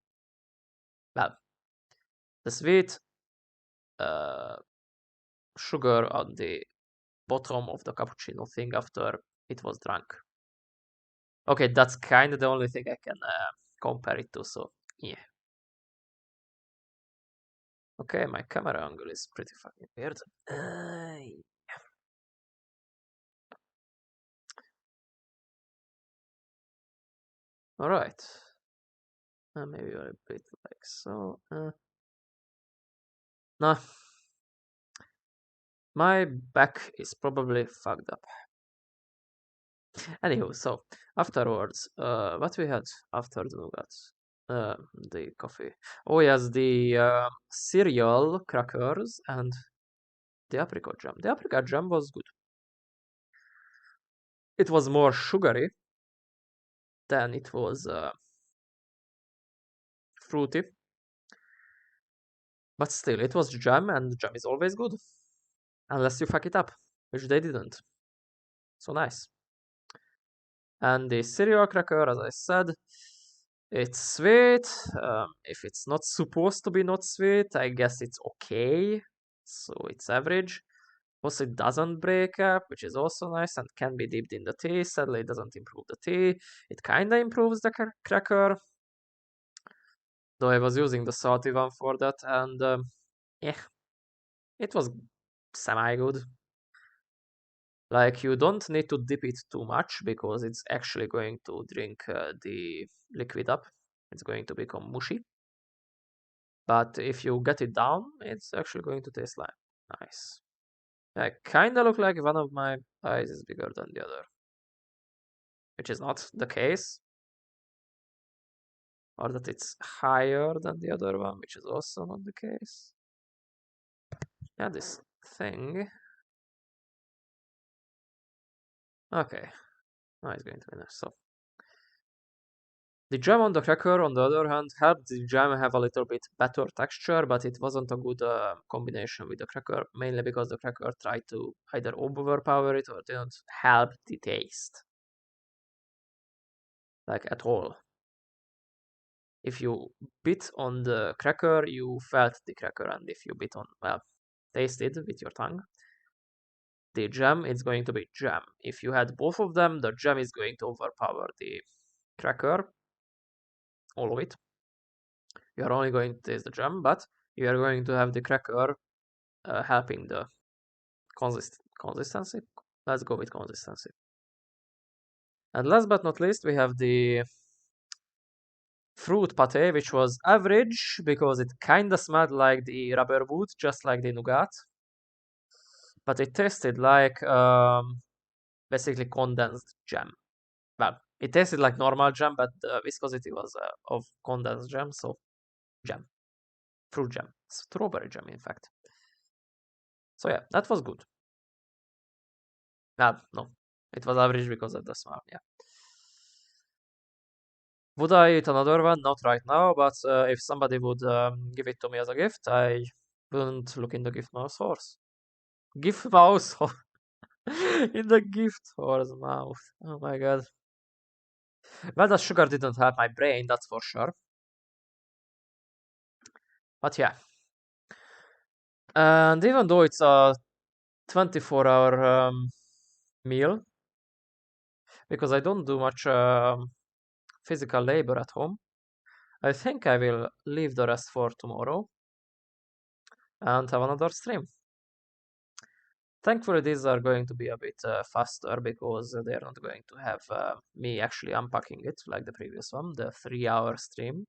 Well, the sweet uh, sugar on the bottom of the cappuccino thing after it was drunk. Okay, that's kind of the only thing I can compare it to. So yeah. Okay, my camera angle is pretty fucking weird. All right. Maybe a bit like so. No, my back is probably fucked up. Anywho, so afterwards, what we had after the nougat? The coffee. Oh yes, the cereal crackers and the apricot jam. The apricot jam was good. It was more sugary than it was fruity, but still, it was jam, and jam is always good, unless you fuck it up, which they didn't. So nice. And the cereal cracker, as I said, it's sweet. If it's not supposed to be not sweet, I guess it's okay. So it's average. Also, it doesn't break up, which is also nice and can be dipped in the tea. Sadly, it doesn't improve the tea. It kinda improves the cracker, though I was using the salty one for that, and yeah, it was semi-good. Like, you don't need to dip it too much because it's actually going to drink the liquid up. It's going to become mushy. But if you get it down, it's actually going to taste like nice. I kinda look like one of my eyes is bigger than the other, which is not the case. Or that it's higher than the other one, which is also not the case. Yeah, this thing. Okay, now it's going to be nice. So the jam on the cracker, on the other hand, helped the jam have a little bit better texture, but it wasn't a good combination with the cracker, mainly because the cracker tried to either overpower it or didn't help the taste. Like, at all. If you bit on the cracker, you felt the cracker, and if you bit on, well, tasted with your tongue, the jam, it's going to be jam. If you had both of them, the jam is going to overpower the cracker, all of it. You are only going to taste the jam, but you are going to have the cracker helping the consistency. Let's go with consistency. And last but not least, we have the fruit pate, which was average because it kinda smelled like the rubber wood, just like the nougat. But it tasted like basically condensed jam. Well, it tasted like normal jam, but the viscosity was of condensed jam, so jam. Fruit jam. Strawberry jam, in fact. So yeah, that was good. No. It was average because of the smell, yeah. Would I eat another one? Not right now, but if somebody would give it to me as a gift, I wouldn't look in the gift mouse horse. Gift mouse horse. In the gift horse mouth. Oh my god. Well, the sugar didn't help my brain, that's for sure. But yeah. And even though it's a 24-hour meal, because I don't do much physical labor at home, I think I will leave the rest for tomorrow and have another stream. Thankfully, these are going to be a bit faster because they're not going to have me actually unpacking it like the previous one, the 3-hour stream.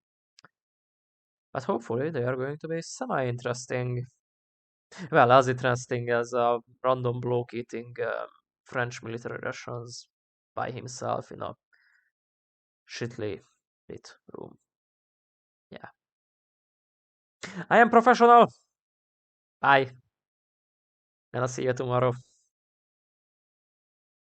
But hopefully, they are going to be semi-interesting. Well, as interesting as a random bloke eating French military rations by himself in a shittily lit room. Yeah. I am professional! Bye! And I'll see you tomorrow.